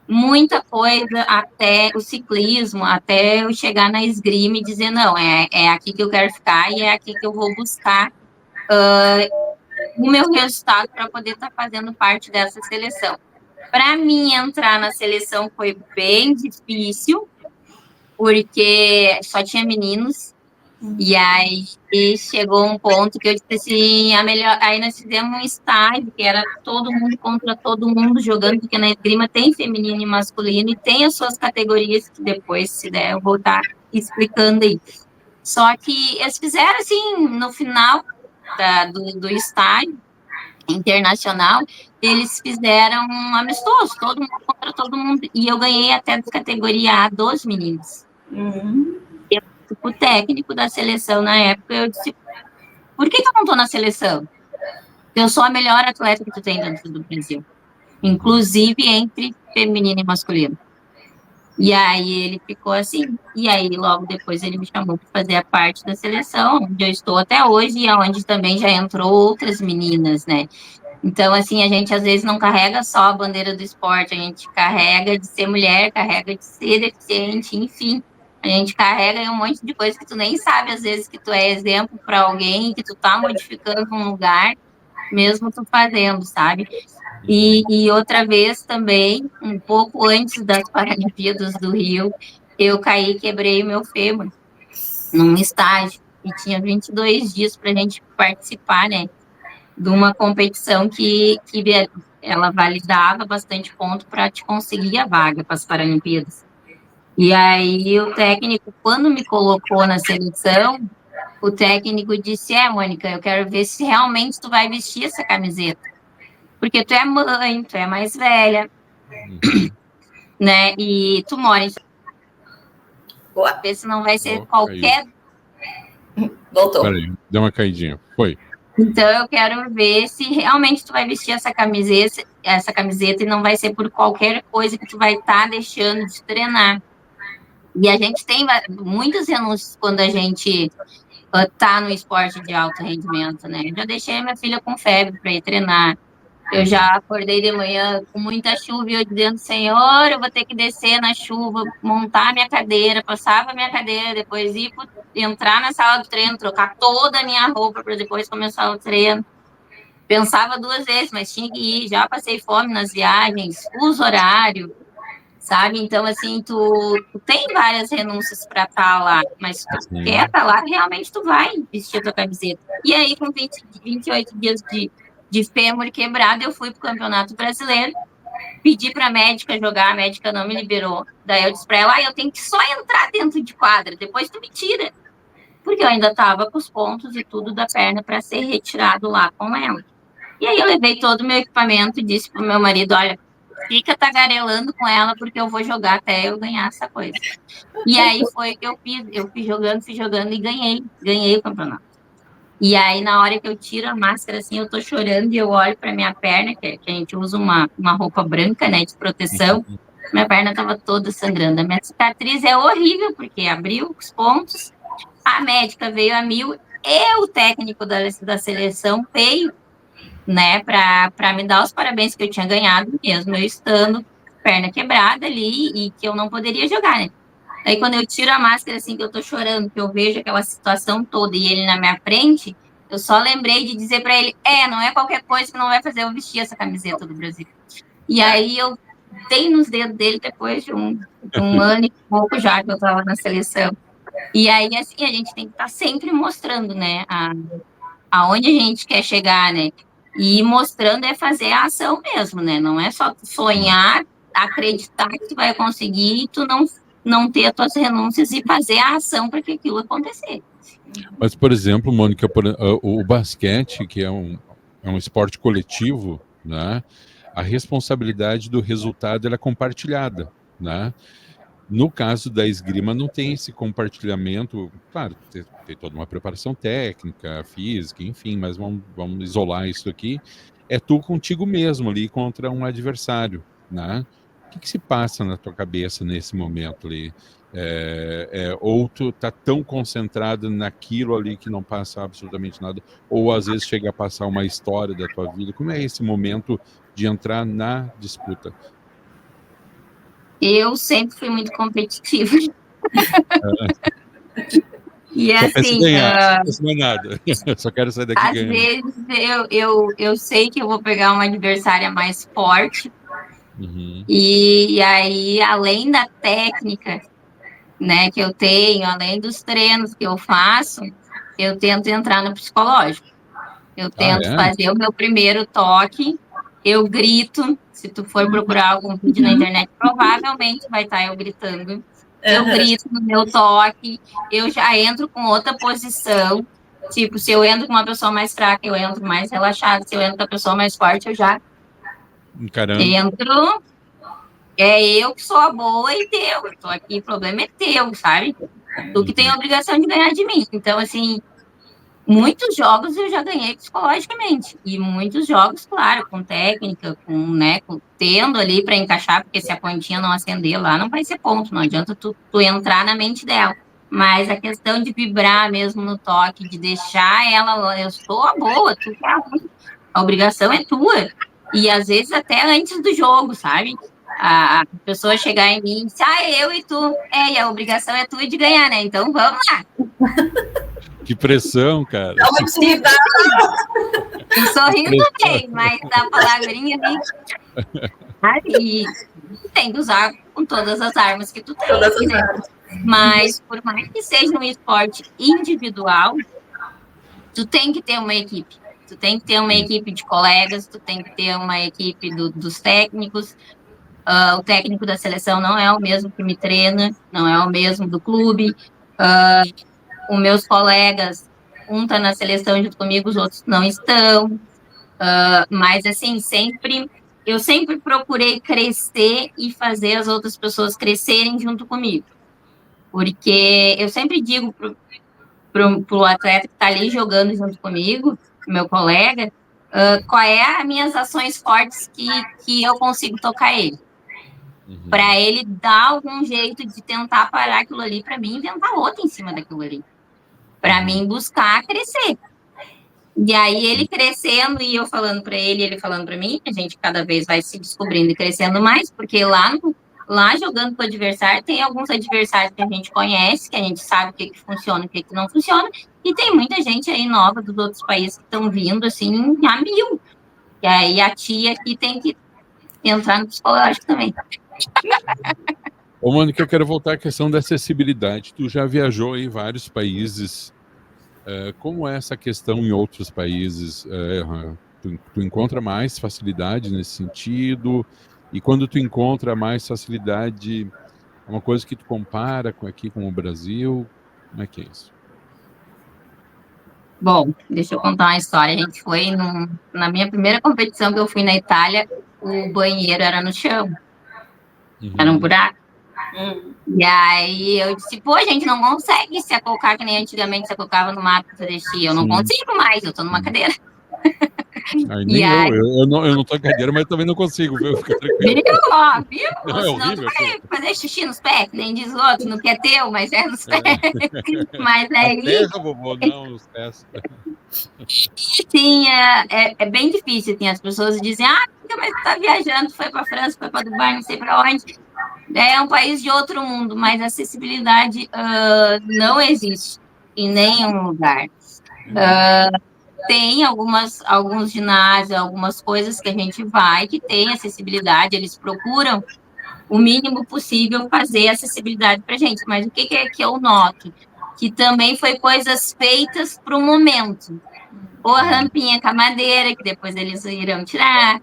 muita coisa, até o ciclismo, até eu chegar na esgrima e dizer, não, é aqui que eu quero ficar e é aqui que eu vou buscar o meu resultado para poder estar fazendo parte dessa seleção. Para mim, entrar na seleção foi bem difícil, porque só tinha meninos, e aí chegou um ponto que eu disse assim, aí nós fizemos um estágio, que era todo mundo contra todo mundo jogando, porque na esgrima tem feminino e masculino, e tem as suas categorias, que depois, se der, eu vou estar explicando aí. Só que eles fizeram assim, no final do estágio internacional, eles fizeram um amistoso, todo mundo contra todo mundo, e eu ganhei até da categoria A dos meninos. O técnico da seleção na época, eu disse, por que eu não estou na seleção? Eu sou a melhor atleta que tu tem dentro do Brasil, inclusive entre feminino e masculino. E aí ele ficou assim, e aí logo depois ele me chamou para fazer a parte da seleção, onde eu estou até hoje, e onde também já entrou outras meninas, né? Então, assim, a gente às vezes não carrega só a bandeira do esporte, a gente carrega de ser mulher, carrega de ser deficiente, enfim. A gente carrega um monte de coisa que tu nem sabe, às vezes, que tu é exemplo para alguém, que tu tá modificando um lugar, mesmo tu fazendo, sabe? E outra vez também, um pouco antes das Paralimpíadas do Rio, eu caí e quebrei o meu fêmur num estágio, e tinha 22 dias para a gente participar, né? De uma competição que ela validava bastante ponto para te conseguir a vaga para as Paralimpíadas. E aí o técnico, quando me colocou na seleção, o técnico disse, Mônica, eu quero ver se realmente tu vai vestir essa camiseta. Porque tu é mãe, tu é mais velha, né? E tu mora em... Ver se não vai ser qualquer... Voltou. Peraí, deu uma caidinha. Foi. Então, eu quero ver se realmente tu vai vestir essa camiseta e não vai ser por qualquer coisa que tu vai estar deixando de treinar. E a gente tem muitas renúncias quando a gente tá no esporte de alto rendimento, né? Eu já deixei minha filha com febre para ir treinar. Eu já acordei de manhã com muita chuva e eu dizendo, Senhor, eu vou ter que descer na chuva, montar minha cadeira, passava a minha cadeira, depois entrar na sala do treino, trocar toda a minha roupa para depois começar o treino. Pensava 2 vezes, mas tinha que ir. Já passei fome nas viagens, uso horário, sabe? Então, assim, tu tem várias renúncias para estar lá, mas se tu quer estar lá, realmente tu vai vestir a tua camiseta. E aí, com 28 dias de fêmur quebrado, eu fui pro Campeonato Brasileiro, pedi para a médica jogar, a médica não me liberou. Daí eu disse para ela, eu tenho que só entrar dentro de quadra, depois tu me tira. Porque eu ainda estava com os pontos e tudo da perna para ser retirado lá com ela. E aí eu levei todo o meu equipamento e disse pro meu marido, olha, fica tagarelando com ela, porque eu vou jogar até eu ganhar essa coisa. E aí foi o que eu fiz. Eu fui jogando e ganhei o campeonato. E aí, na hora que eu tiro a máscara, assim, eu tô chorando e eu olho pra minha perna, que a gente usa uma roupa branca, né, de proteção. Minha perna tava toda sangrando. A minha cicatriz é horrível, porque abriu os pontos, a médica veio a 1000, e o técnico da seleção veio, né, para me dar os parabéns que eu tinha ganhado, mesmo eu estando perna quebrada ali e que eu não poderia jogar, né. Aí quando eu tiro a máscara, assim, que eu tô chorando, que eu vejo aquela situação toda e ele na minha frente, eu só lembrei de dizer para ele, não é qualquer coisa que não vai fazer eu vestir essa camiseta do Brasil. E aí eu dei nos dedos dele depois de um ano e pouco já que eu tava na seleção. E aí, assim, a gente tem que estar sempre mostrando, né, aonde a gente quer chegar, né, e mostrando é fazer a ação mesmo, né, não é só sonhar, acreditar que tu vai conseguir e tu não ter as tuas renúncias e fazer a ação para que aquilo acontecer. Mas, por exemplo, Mônica, o basquete, que é um esporte coletivo, né, a responsabilidade do resultado ela é compartilhada, né? No caso da esgrima, não tem esse compartilhamento. Claro, tem toda uma preparação técnica, física, enfim, mas vamos isolar isso aqui. É tu contigo mesmo ali contra um adversário, né? O que se passa na tua cabeça nesse momento ali? Ou tu tá tão concentrado naquilo ali que não passa absolutamente nada, ou às vezes chega a passar uma história da tua vida. Como é esse momento de entrar na disputa? Eu sempre fui muito competitiva. E só assim, ganhar, não nada. Só quero sair daqui ganhando. Às vezes eu sei que eu vou pegar uma adversária mais forte. E aí, além da técnica, né, que eu tenho, além dos treinos que eu faço, eu tento entrar no psicológico. Eu tento fazer o meu primeiro toque, eu grito. Se tu for procurar algum vídeo na internet, provavelmente vai estar eu gritando. Eu grito no meu toque, eu já entro com outra posição. Tipo, se eu entro com uma pessoa mais fraca, eu entro mais relaxada. Se eu entro com a pessoa mais forte, eu já entro. É eu que sou a boa e teu. Eu tô aqui, o problema é teu, sabe? Tu que tem a obrigação de ganhar de mim. Então, assim, muitos jogos eu já ganhei psicologicamente. E muitos jogos, claro, com técnica, tendo ali para encaixar, porque se a pontinha não acender lá, não vai ser ponto. Não adianta tu entrar na mente dela. Mas a questão de vibrar mesmo no toque, de deixar ela, eu sou a boa, tu que é a ruim. A obrigação é tua. E às vezes até antes do jogo, sabe? A pessoa chegar em mim e dizer, eu e tu. E a obrigação é tua de ganhar, né? Então vamos lá. Que pressão, cara. Dá uma intimidade. Um sorriso bem, mas a palavrinha ali. E tem que usar com todas as armas que tu tem, né? Mas por mais que seja um esporte individual, tu tem que ter uma equipe. Tu tem que ter uma equipe de colegas, tu tem que ter uma equipe dos técnicos. O técnico da seleção não é o mesmo que me treina, não é o mesmo do clube. Os meus colegas um tá na seleção junto comigo, os outros não estão. Mas, assim, eu sempre procurei crescer e fazer as outras pessoas crescerem junto comigo. Porque eu sempre digo pro atleta que tá ali jogando junto comigo, meu colega, qual é as minhas ações fortes que eu consigo tocar ele. Para ele dar algum jeito de tentar parar aquilo ali, para mim inventar outra em cima daquilo ali. Para mim buscar crescer. E aí ele crescendo e eu falando para ele, ele falando para mim, a gente cada vez vai se descobrindo e crescendo mais, porque lá jogando com o adversário, tem alguns adversários que a gente conhece, que a gente sabe o que funciona e o que não funciona, e tem muita gente aí nova dos outros países que estão vindo, assim, a mil. E aí a tia aqui tem que entrar no psicológico também. Ô, Mônica, eu quero voltar à questão da acessibilidade. Tu já viajou em vários países. Como é essa questão em outros países? Tu encontra mais facilidade nesse sentido? E quando tu encontra mais facilidade, é uma coisa que tu compara aqui com o Brasil? Como é que é isso? Bom, deixa eu contar uma história. A gente foi na minha primeira competição que eu fui na Itália, o banheiro era no chão. Era um buraco. E aí eu disse, pô, a gente não consegue se acolocar que nem antigamente se acolocava no mato fazer xixi. Eu não consigo mais, eu tô numa cadeira. Nem eu não tô em cadeira, mas também não consigo, viu? Viu? Ó, viu? Não, é horrível, tu vai fazer xixi nos pés, nem diz o outro, não quer teu, mas é nos pés. Mas aí... Terra, vovô, não, nos pés. Sim, é bem difícil, assim, as pessoas dizem, mas tu tá viajando, foi pra França, foi pra Dubai, não sei pra onde. É um país de outro mundo, mas a acessibilidade não existe em nenhum lugar. Tem alguns ginásios, algumas coisas que a gente vai que tem acessibilidade, eles procuram o mínimo possível fazer acessibilidade para a gente. Mas o que é que eu noto? Que também foi coisas feitas para o momento. Ou a rampinha com a madeira, que depois eles irão tirar,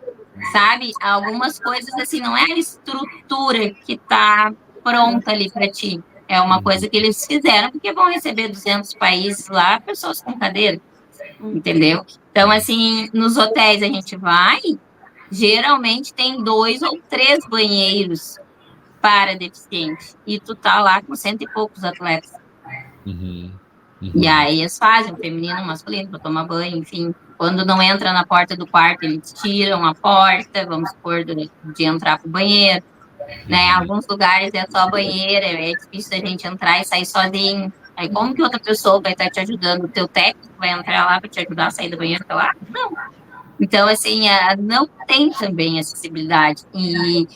sabe? Algumas coisas, assim, não é a estrutura que está pronta ali para ti. É uma coisa que eles fizeram, porque vão receber 200 países lá, pessoas com cadeira, entendeu? Então, assim, nos hotéis a gente vai, geralmente tem 2 ou 3 banheiros para deficiente, e tu tá lá com 100 e poucos atletas. E aí eles fazem o feminino, o masculino, para tomar banho, enfim. Quando não entra na porta do quarto, eles tiram a porta, vamos supor, de entrar pro banheiro. Né? Alguns lugares é só banheira, é difícil a gente entrar e sair sozinho. Aí como que outra pessoa vai estar te ajudando? O teu técnico vai entrar lá para te ajudar a sair do banheiro? Lá? Não. Então, assim, não tem também acessibilidade. E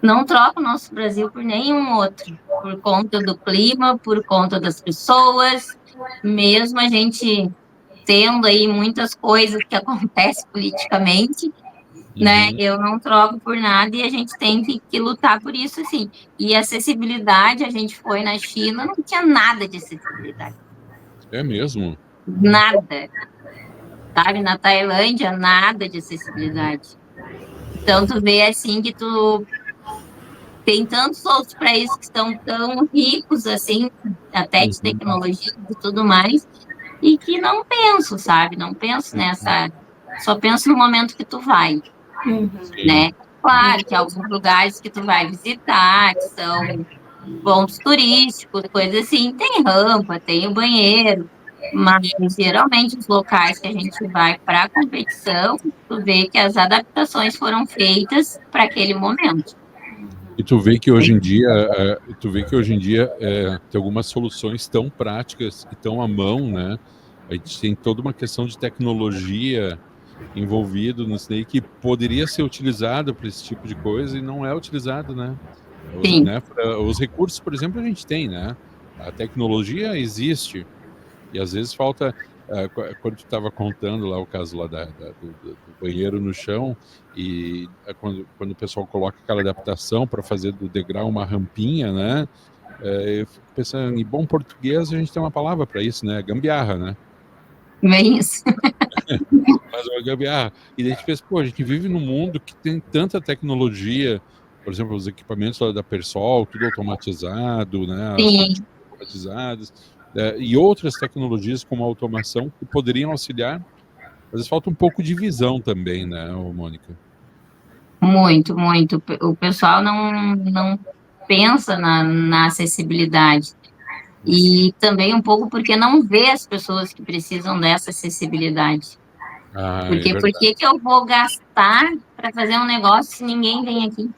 não troca o nosso Brasil por nenhum outro, por conta do clima, por conta das pessoas, mesmo a gente tendo aí muitas coisas que acontecem politicamente, né? Eu não troco por nada e a gente tem que lutar por isso, assim. E acessibilidade, a gente foi na China, não tinha nada de acessibilidade. É mesmo? Nada. Sabe, na Tailândia, nada de acessibilidade. Então, tu vê, assim, que tu tem tantos outros países que estão tão ricos, assim, até de tecnologia e tudo mais, e que não penso, sabe? Não penso nessa... Só penso no momento que tu vai, né? Claro que alguns lugares que tu vai visitar, que são pontos turísticos, coisas assim, tem rampa, tem o banheiro, mas geralmente os locais que a gente vai para a competição, tu vê que as adaptações foram feitas para aquele momento. E tu vê que hoje em dia, tem algumas soluções tão práticas e tão à mão, né? A gente tem toda uma questão de tecnologia envolvido nisso daí que poderia ser utilizado para esse tipo de coisa e não é utilizado, né? Sim. Os recursos, por exemplo, a gente tem, né? A tecnologia existe e às vezes falta... quando tu estava contando lá o caso lá do banheiro no chão e quando o pessoal coloca aquela adaptação para fazer do degrau uma rampinha, né? Eu fico pensando, em bom português a gente tem uma palavra para isso, né? Gambiarra, né? É isso. Mas uma gambiarra. E daí a gente pensa, pô, a gente vive num mundo que tem tanta tecnologia, por exemplo, os equipamentos lá da Persol, tudo automatizado, né? As Sim. automatizadas. e outras tecnologias como a automação que poderiam auxiliar. Às vezes falta um pouco de visão também, né, Mônica? Muito, muito. O pessoal não pensa na acessibilidade. E também um pouco porque não vê as pessoas que precisam dessa acessibilidade. Porque por que eu vou gastar para fazer um negócio se ninguém vem aqui?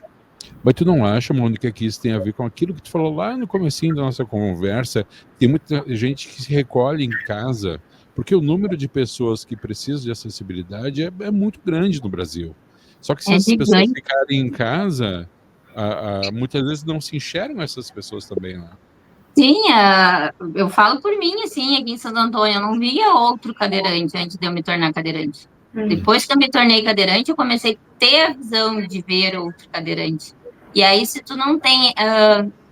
Mas tu não acha, Mônica, que isso tem a ver com aquilo que tu falou lá no comecinho da nossa conversa? Tem muita gente que se recolhe em casa, porque o número de pessoas que precisam de acessibilidade é muito grande no Brasil. Só que se essas pessoas ficarem em casa, muitas vezes não se enxergam essas pessoas também lá. Sim, eu falo por mim, assim, aqui em Santo Antônio, eu não via outro cadeirante antes de eu me tornar cadeirante. Depois que eu me tornei cadeirante, eu comecei a ter a visão de ver outro cadeirante. E aí, se tu não tem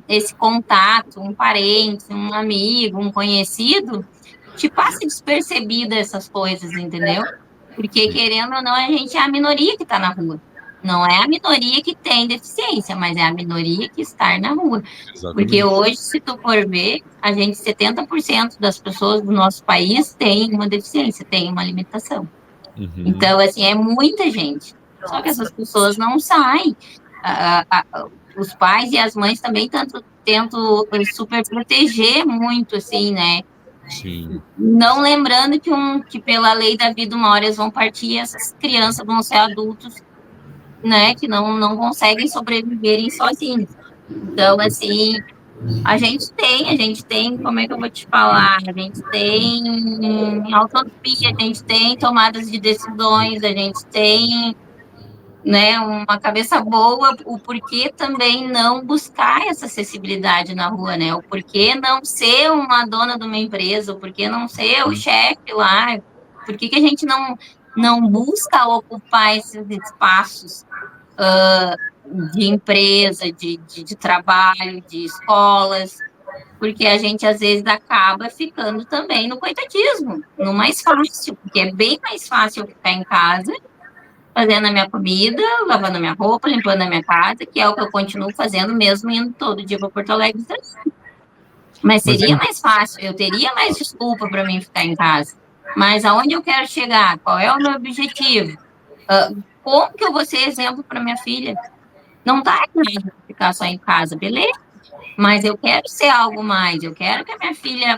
esse contato, um parente, um amigo, um conhecido, te passa despercebida essas coisas, entendeu? Porque, querendo ou não, a gente é a minoria que está na rua. Não é a minoria que tem deficiência, mas é a minoria que está na rua. Exatamente. Porque hoje, se tu for ver, a gente, 70% das pessoas do nosso país tem uma deficiência, tem uma limitação. Então, assim, é muita gente. Só que essas pessoas não saem. Os pais e as mães também tentam super proteger muito, assim, né? Sim. Não lembrando que pela lei da vida, uma hora eles vão partir e essas crianças vão ser adultos, né, que não conseguem sobreviverem sozinhos. Então, assim, a gente tem, como é que eu vou te falar? A gente tem autonomia, a gente tem tomadas de decisões, a gente tem, né, uma cabeça boa, o porquê também não buscar essa acessibilidade na rua, né? O porquê não ser uma dona de uma empresa, o porquê não ser o chefe lá, por que a gente não busca ocupar esses espaços de empresa, de trabalho, de escolas, porque a gente às vezes acaba ficando também no coitadismo, no mais fácil, porque é bem mais fácil eu ficar em casa, fazendo a minha comida, lavando a minha roupa, limpando a minha casa, que é o que eu continuo fazendo mesmo indo todo dia para Porto Alegre. Mas seria mais fácil, eu teria mais desculpa para mim ficar em casa. Mas aonde eu quero chegar? Qual é o meu objetivo? Como que eu vou ser exemplo para minha filha? Não tá errado ficar só em casa, beleza? Mas eu quero ser algo mais. Eu quero que a minha filha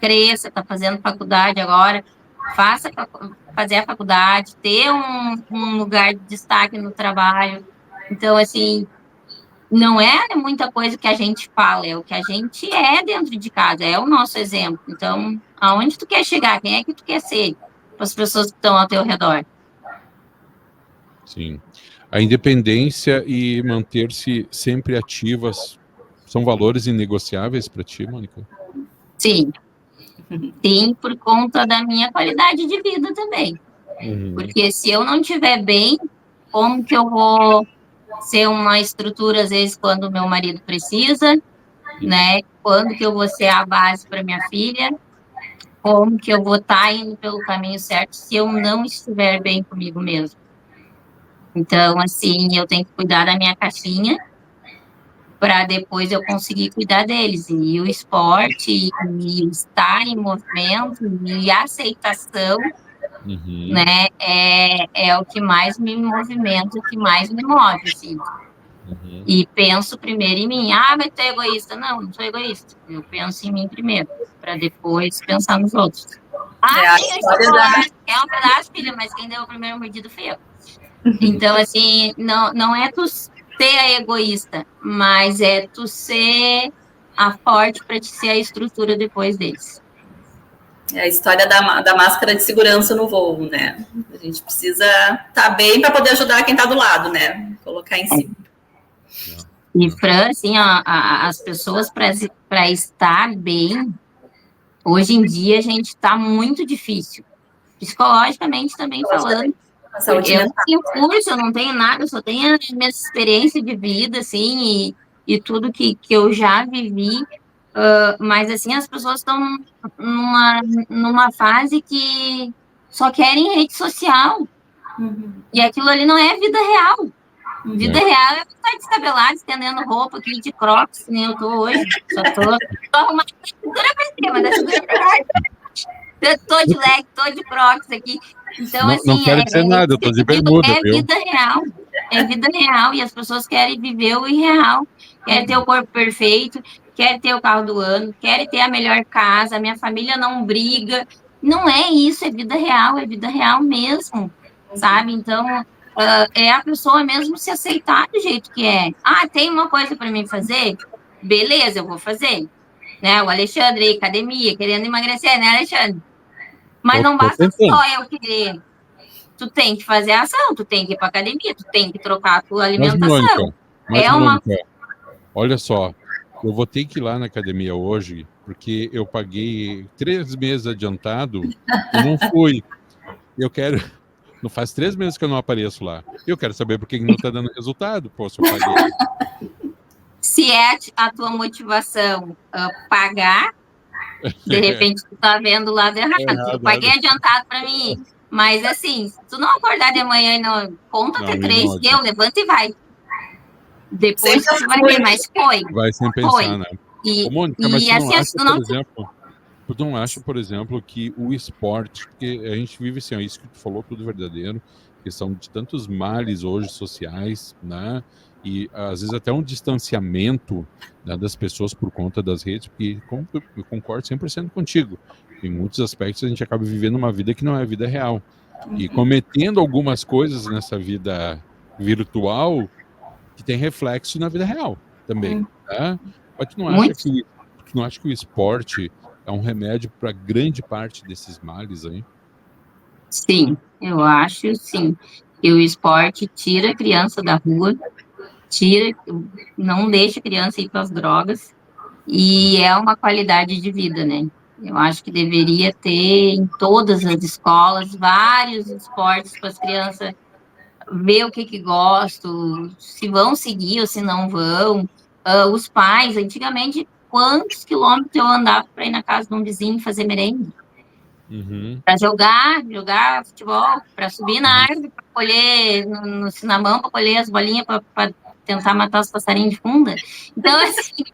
cresça, tá fazendo faculdade agora, fazer a faculdade, ter um lugar de destaque no trabalho. Então, assim, não é muita coisa que a gente fala, é o que a gente é dentro de casa, é o nosso exemplo. Então, aonde tu quer chegar? Quem é que tu quer ser para as pessoas que estão ao teu redor? Sim. A independência e manter-se sempre ativas são valores inegociáveis para ti, Mônica? Sim. Sim, por conta da minha qualidade de vida também. Porque se eu não estiver bem, como que eu vou ser uma estrutura, às vezes, quando o meu marido precisa, né? Quando que eu vou ser a base para minha filha? Como que eu vou estar indo pelo caminho certo se eu não estiver bem comigo mesmo? Então, assim, eu tenho que cuidar da minha caixinha para depois eu conseguir cuidar deles. E o esporte, e estar em movimento, e aceitação, né, é o que mais me movimenta, o que mais me move, assim. E penso primeiro em mim. Ah, mas tu é egoísta. Não sou egoísta. Eu penso em mim primeiro, para depois pensar nos outros. Tem o chocolate. É um pedaço, filha, mas quem deu o primeiro mordido foi eu. Então, assim, não é tu ser a egoísta, mas é tu ser a forte para te ser a estrutura depois deles. É a história da máscara de segurança no voo, né? A gente precisa estar bem para poder ajudar quem está do lado, né? Colocar em cima. E, Fran, assim, as pessoas para estar bem, hoje em dia, a gente está muito difícil. Psicologicamente também falando. Porque eu não tenho curso, eu não tenho nada, eu só tenho a minha experiência de vida, assim, e tudo que eu já vivi. Mas, assim, as pessoas estão numa fase que só querem rede social. E aquilo ali não é vida real. Vida real é estar descabelado, estendendo roupa aqui de crocs, que nem eu tô hoje. Só tô arrumando a cintura pra cima, da cintura pra baixo. Eu tô de leque, tô de crocs aqui. Então, não, assim, não quero dizer nada, eu tô de bermuda, é vida real. É vida real. E as pessoas querem viver o irreal. Querem ter o corpo perfeito, querem ter o carro do ano, querem ter a melhor casa, a minha família não briga. Não é isso, é vida real mesmo, sabe? Então, é a pessoa mesmo se aceitar do jeito que é. Ah, tem uma coisa para mim fazer? Beleza, eu vou fazer. Né? O Alexandre aí, academia, querendo emagrecer, né, Alexandre? Mas não basta só eu querer. Tu tem que fazer a ação, tu tem que ir para academia, tu tem que trocar a tua alimentação. Mônica, olha só, eu vou ter que ir lá na academia hoje, porque eu paguei 3 meses adiantado e não fui. Eu quero... Não faz 3 meses que eu não apareço lá. Eu quero saber por que não está dando resultado, pô, se eu paguei. Se é a tua motivação pagar, de repente tu tá vendo o lado errado. Eu paguei adiantado para mim, mas assim, se tu não acordar de manhã e não conta até 3, levanta e vai. Depois você vai ver, mas foi. Vai sem pensar, né? E, Mônica, mas e assim, tu não acha, por exemplo, que o esporte, porque a gente vive assim, isso que tu falou, tudo verdadeiro, questão de tantos males hoje sociais, né? E às vezes até um distanciamento, né, das pessoas por conta das redes, porque eu concordo 100% contigo. Em muitos aspectos a gente acaba vivendo uma vida que não é a vida real. E cometendo algumas coisas nessa vida virtual que tem reflexo na vida real também. Né? Mas tu não acha que o esporte é um remédio para grande parte desses males aí? Sim, eu acho sim. Que o esporte tira a criança da rua, não deixa a criança ir para as drogas, e é uma qualidade de vida, né? Eu acho que deveria ter em todas as escolas vários esportes para as crianças ver o que gostam, se vão seguir ou se não vão. Os pais, antigamente, quantos quilômetros eu andava para ir na casa de um vizinho fazer merengue? Para jogar futebol, para subir na árvore, para colher no cinamão, para colher as bolinhas, para tentar matar os passarinhos de funda. Então, assim,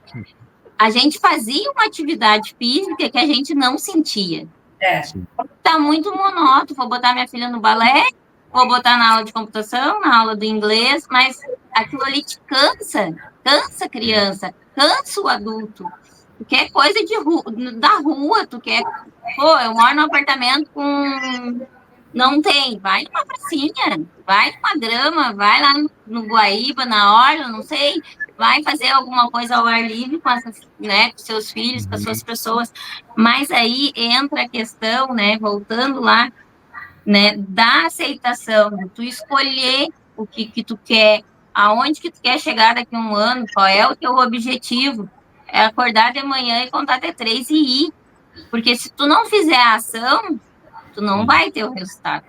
a gente fazia uma atividade física que a gente não sentia. Tá muito monótono, vou botar minha filha no balé, vou botar na aula de computação, na aula do inglês, mas aquilo ali te cansa a criança, cansa o adulto. Tu quer coisa da rua, tu quer... Pô, eu moro num apartamento com... Não tem, vai numa pracinha, vai numa grama, vai lá no Guaíba, na orla, não sei, vai fazer alguma coisa ao ar livre com seus filhos, com as suas pessoas. Mas aí entra a questão, né, voltando lá, né, da aceitação, de tu escolher o que tu quer, aonde que tu quer chegar daqui a um ano, qual é o teu objetivo. É acordar de manhã e contar até 3 e ir. Porque se tu não fizer a ação, tu não vai ter o resultado.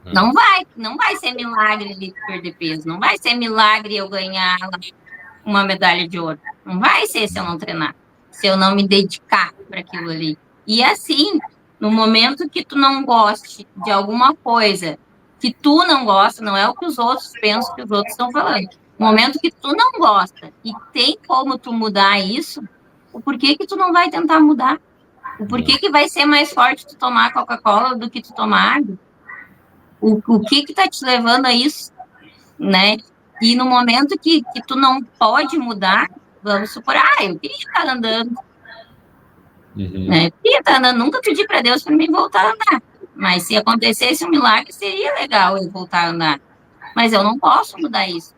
Não vai ser milagre de perder peso, não vai ser milagre eu ganhar uma medalha de ouro. Não vai ser se eu não treinar, se eu não me dedicar para aquilo ali. E assim, no momento que tu não goste de alguma coisa que tu não gosta, não é o que os outros pensam que os outros estão falando. No momento que tu não gosta e tem como tu mudar isso, o porquê que tu não vai tentar mudar? O porquê que vai ser mais forte tu tomar Coca-Cola do que tu tomar água? O que tá te levando a isso, né? E no momento que tu não pode mudar, vamos supor, eu queria estar andando. Né? Eu queria estar andando, nunca pedi para Deus para mim voltar a andar. Mas se acontecesse um milagre, seria legal eu voltar a andar. Mas eu não posso mudar isso.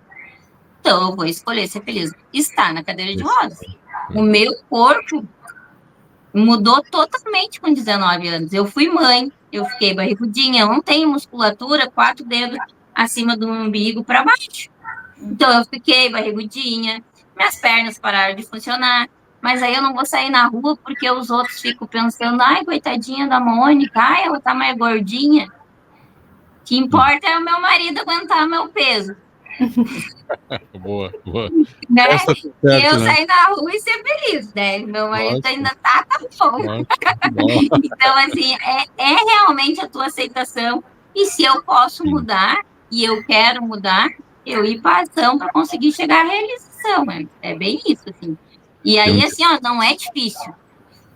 Então, eu vou escolher ser feliz. Estar na cadeira de rodas. O meu corpo mudou totalmente com 19 anos. Eu fui mãe, eu fiquei barrigudinha, eu não tenho musculatura, 4 dedos acima do umbigo para baixo. Então, eu fiquei barrigudinha, minhas pernas pararam de funcionar, mas aí eu não vou sair na rua porque os outros ficam pensando, ai, coitadinha da Mônica, ai, ela tá mais gordinha. O que importa é o meu marido aguentar meu peso. Boa. Né? E eu sair na rua e ser feliz, né? Meu marido ainda tá bom. Então, assim, é realmente a tua aceitação. E se eu posso mudar, e eu quero mudar, eu ir para ação para conseguir chegar à realização. É bem isso, assim. E aí, assim, ó, não é difícil.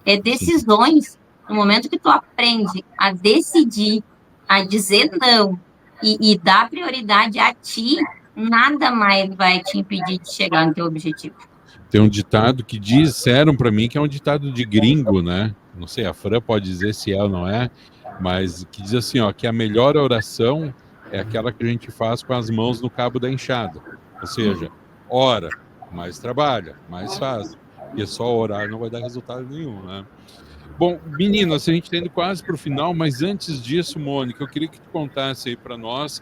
É decisões. No momento que tu aprende a decidir, a dizer não e dar prioridade a ti, nada mais vai te impedir de chegar no teu objetivo. Tem um ditado que disseram para mim que é um ditado de gringo, né? Não sei, a Fran pode dizer se é ou não é, mas que diz assim, ó, que a melhor oração é aquela que a gente faz com as mãos no cabo da enxada. Ou seja, ora, mais trabalha, mais faz. E só orar não vai dar resultado nenhum, né? Bom, meninas, a gente está indo quase para o final, mas antes disso, Mônica, eu queria que tu contasse aí para nós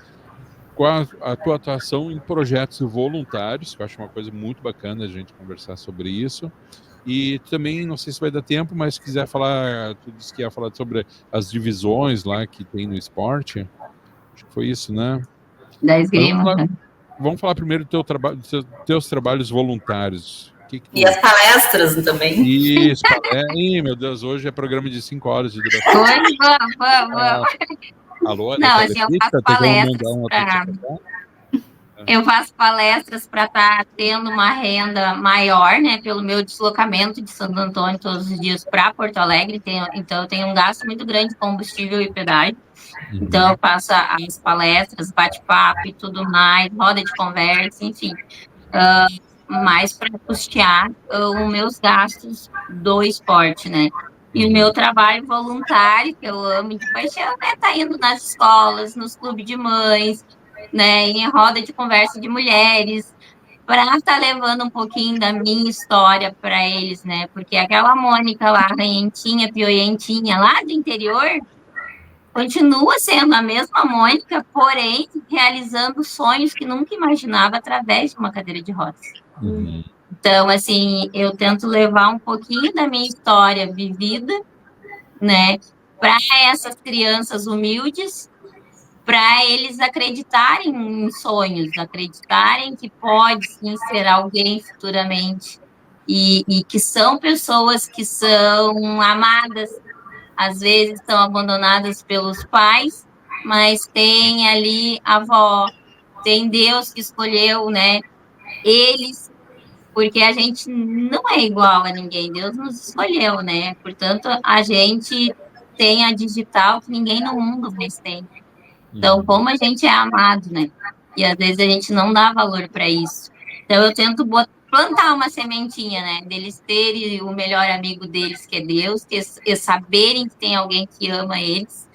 qual a tua atuação em projetos voluntários, que eu acho uma coisa muito bacana a gente conversar sobre isso. E também, não sei se vai dar tempo, mas se quiser falar, tu disse que ia falar sobre as divisões lá que tem no esporte. Acho que foi isso, né? Da esgrima. Vamos falar primeiro do teu trabalho, dos teus trabalhos voluntários. E as palestras também. Isso, Ih, meu Deus, hoje é programa de 5 horas de duração. Hoje, vamos. Alô, não, assim, eu faço palestras Eu faço palestras para estar tendo uma renda maior, né, pelo meu deslocamento de Santo Antônio todos os dias para Porto Alegre. Então, eu tenho um gasto muito grande de combustível e pedágio. Então, eu faço as palestras, bate-papo e tudo mais, roda de conversa, enfim. Mais para custear os meus gastos do esporte, né? E o meu trabalho voluntário, que eu amo de paixão, né? Tá indo nas escolas, nos clubes de mães, né? Em roda de conversa de mulheres, para estar levando um pouquinho da minha história para eles, né? Porque aquela Mônica lá, ranhentinha, pioentinha, lá do interior, continua sendo a mesma Mônica, porém realizando sonhos que nunca imaginava através de uma cadeira de rodas. Então, assim, eu tento levar um pouquinho da minha história vivida, né, para essas crianças humildes, para eles acreditarem em sonhos, acreditarem que pode sim ser alguém futuramente e que são pessoas que são amadas, às vezes são abandonadas pelos pais, mas tem ali a avó, tem Deus que escolheu, né, eles, porque a gente não é igual a ninguém, Deus nos escolheu, né? Portanto, a gente tem a digital que ninguém no mundo mais tem. Então, como a gente é amado, né? E às vezes a gente não dá valor para isso. Então, eu tento plantar uma sementinha, né? Deles terem o melhor amigo deles, que é Deus, que saberem que tem alguém que ama eles,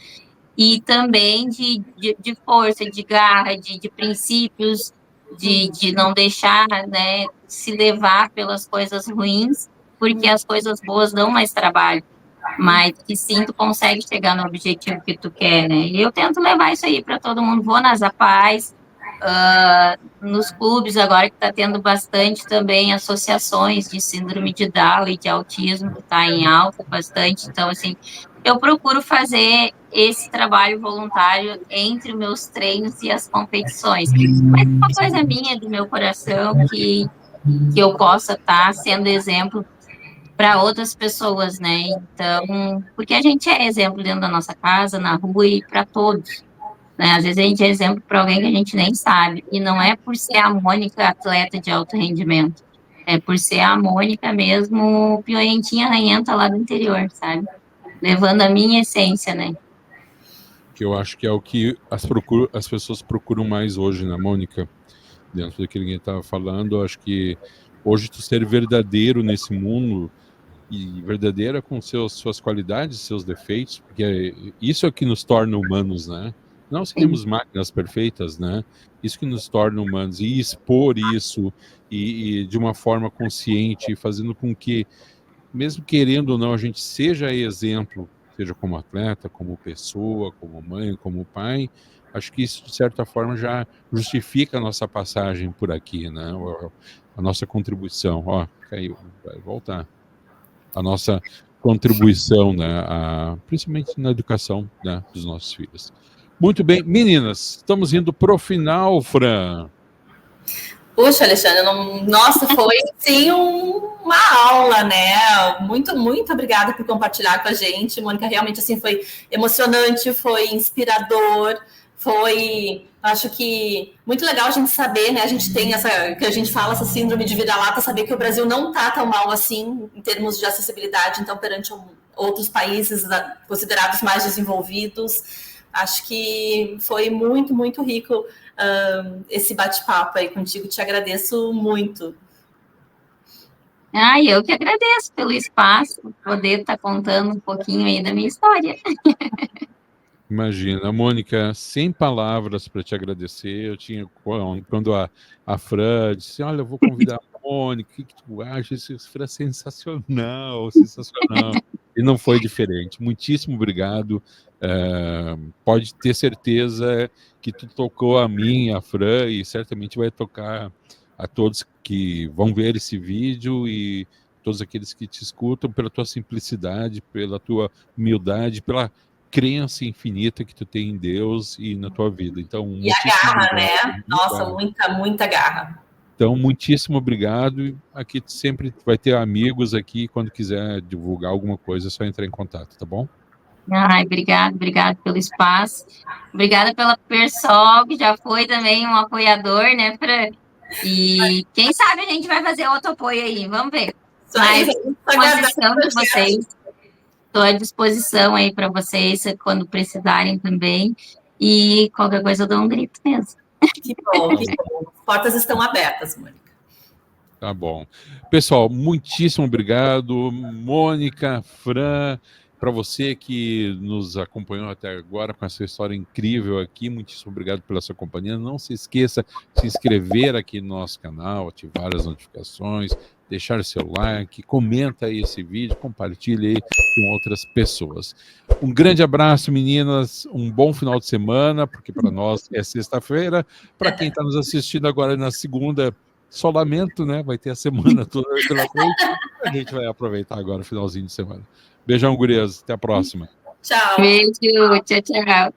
e também de força, de garra, de princípios, de não deixar, né, se levar pelas coisas ruins, porque as coisas boas dão mais trabalho, mas que sim, tu consegue chegar no objetivo que tu quer, né? E eu tento levar isso aí para todo mundo. Vou nas APAES, nos clubes agora que está tendo bastante também associações de síndrome de Down e de autismo, que está em alta bastante. Então, assim, eu procuro fazer esse trabalho voluntário entre os meus treinos e as competições. Mas é uma coisa minha, do meu coração, que eu possa estar sendo exemplo para outras pessoas, né? Então, porque a gente é exemplo dentro da nossa casa, na rua e para todos, né? Às vezes a gente é exemplo para alguém que a gente nem sabe, e não é por ser a Mônica atleta de alto rendimento, é por ser a Mônica mesmo, pioentinha ranhenta lá do interior, sabe? Levando a minha essência, né? Que eu acho que é o que as pessoas procuram mais hoje, né, Mônica? Dentro daquilo que a gente estava falando, eu acho que hoje tu ser verdadeiro nesse mundo, e verdadeira com suas qualidades, seus defeitos, porque isso é o que nos torna humanos, né? Não seremos máquinas perfeitas, né? Isso que nos torna humanos, e expor isso e de uma forma consciente, fazendo com que, mesmo querendo ou não, a gente seja exemplo, seja como atleta, como pessoa, como mãe, como pai. Acho que isso, de certa forma, já justifica a nossa passagem por aqui, né? A nossa contribuição. Ó, caiu, vai voltar. A nossa contribuição, né? Principalmente na educação, né, dos nossos filhos. Muito bem, meninas, estamos indo para o final, Fran. Puxa, Alexandre, nossa, foi sim uma aula, né? Muito, muito obrigada por compartilhar com a gente, Mônica. Realmente assim foi emocionante, foi inspirador, Acho que muito legal a gente saber, né? A gente tem que a gente fala, essa síndrome de vira-lata, saber que o Brasil não está tão mal assim em termos de acessibilidade, então, perante outros países considerados mais desenvolvidos. Acho que foi muito, muito rico esse bate-papo aí contigo. Te agradeço muito. Eu que agradeço pelo espaço, poder estar contando um pouquinho aí da minha história. Imagina, Mônica, sem palavras para te agradecer. Eu tinha, quando a Fran disse, olha, eu vou convidar a Mônica, o que tu acha? Isso foi sensacional, sensacional. E não foi diferente. Muitíssimo obrigado. Pode ter certeza que tu tocou a mim, a Fran, e certamente vai tocar a todos que vão ver esse vídeo e todos aqueles que te escutam, pela tua simplicidade, pela tua humildade, pela crença infinita que tu tem em Deus e na tua vida. Então, e a garra, né? Nossa, muita, muita garra. Então, muitíssimo obrigado. Aqui sempre vai ter amigos aqui. Quando quiser divulgar alguma coisa, é só entrar em contato, tá bom? Obrigado pelo espaço. Obrigada pela Persol, que já foi também um apoiador, né, Fran? E quem sabe a gente vai fazer outro apoio aí, vamos ver. Mas disposição de vocês. Estou à disposição aí para vocês, quando precisarem também. E qualquer coisa eu dou um grito mesmo. Que bom, que bom. As portas estão abertas, Mônica. Tá bom. Pessoal, muitíssimo obrigado. Mônica, Fran, para você que nos acompanhou até agora com essa história incrível aqui, muitíssimo obrigado pela sua companhia. Não se esqueça de se inscrever aqui no nosso canal, ativar as notificações, deixar seu like, comenta aí esse vídeo, compartilhe aí com outras pessoas. Um grande abraço, meninas, um bom final de semana, porque para nós é sexta-feira, para quem está nos assistindo agora na segunda, só lamento, né? Vai ter a semana toda pela frente, a gente vai aproveitar agora o finalzinho de semana. Beijão, gurias, até a próxima. Tchau. Beijo, tchau, tchau.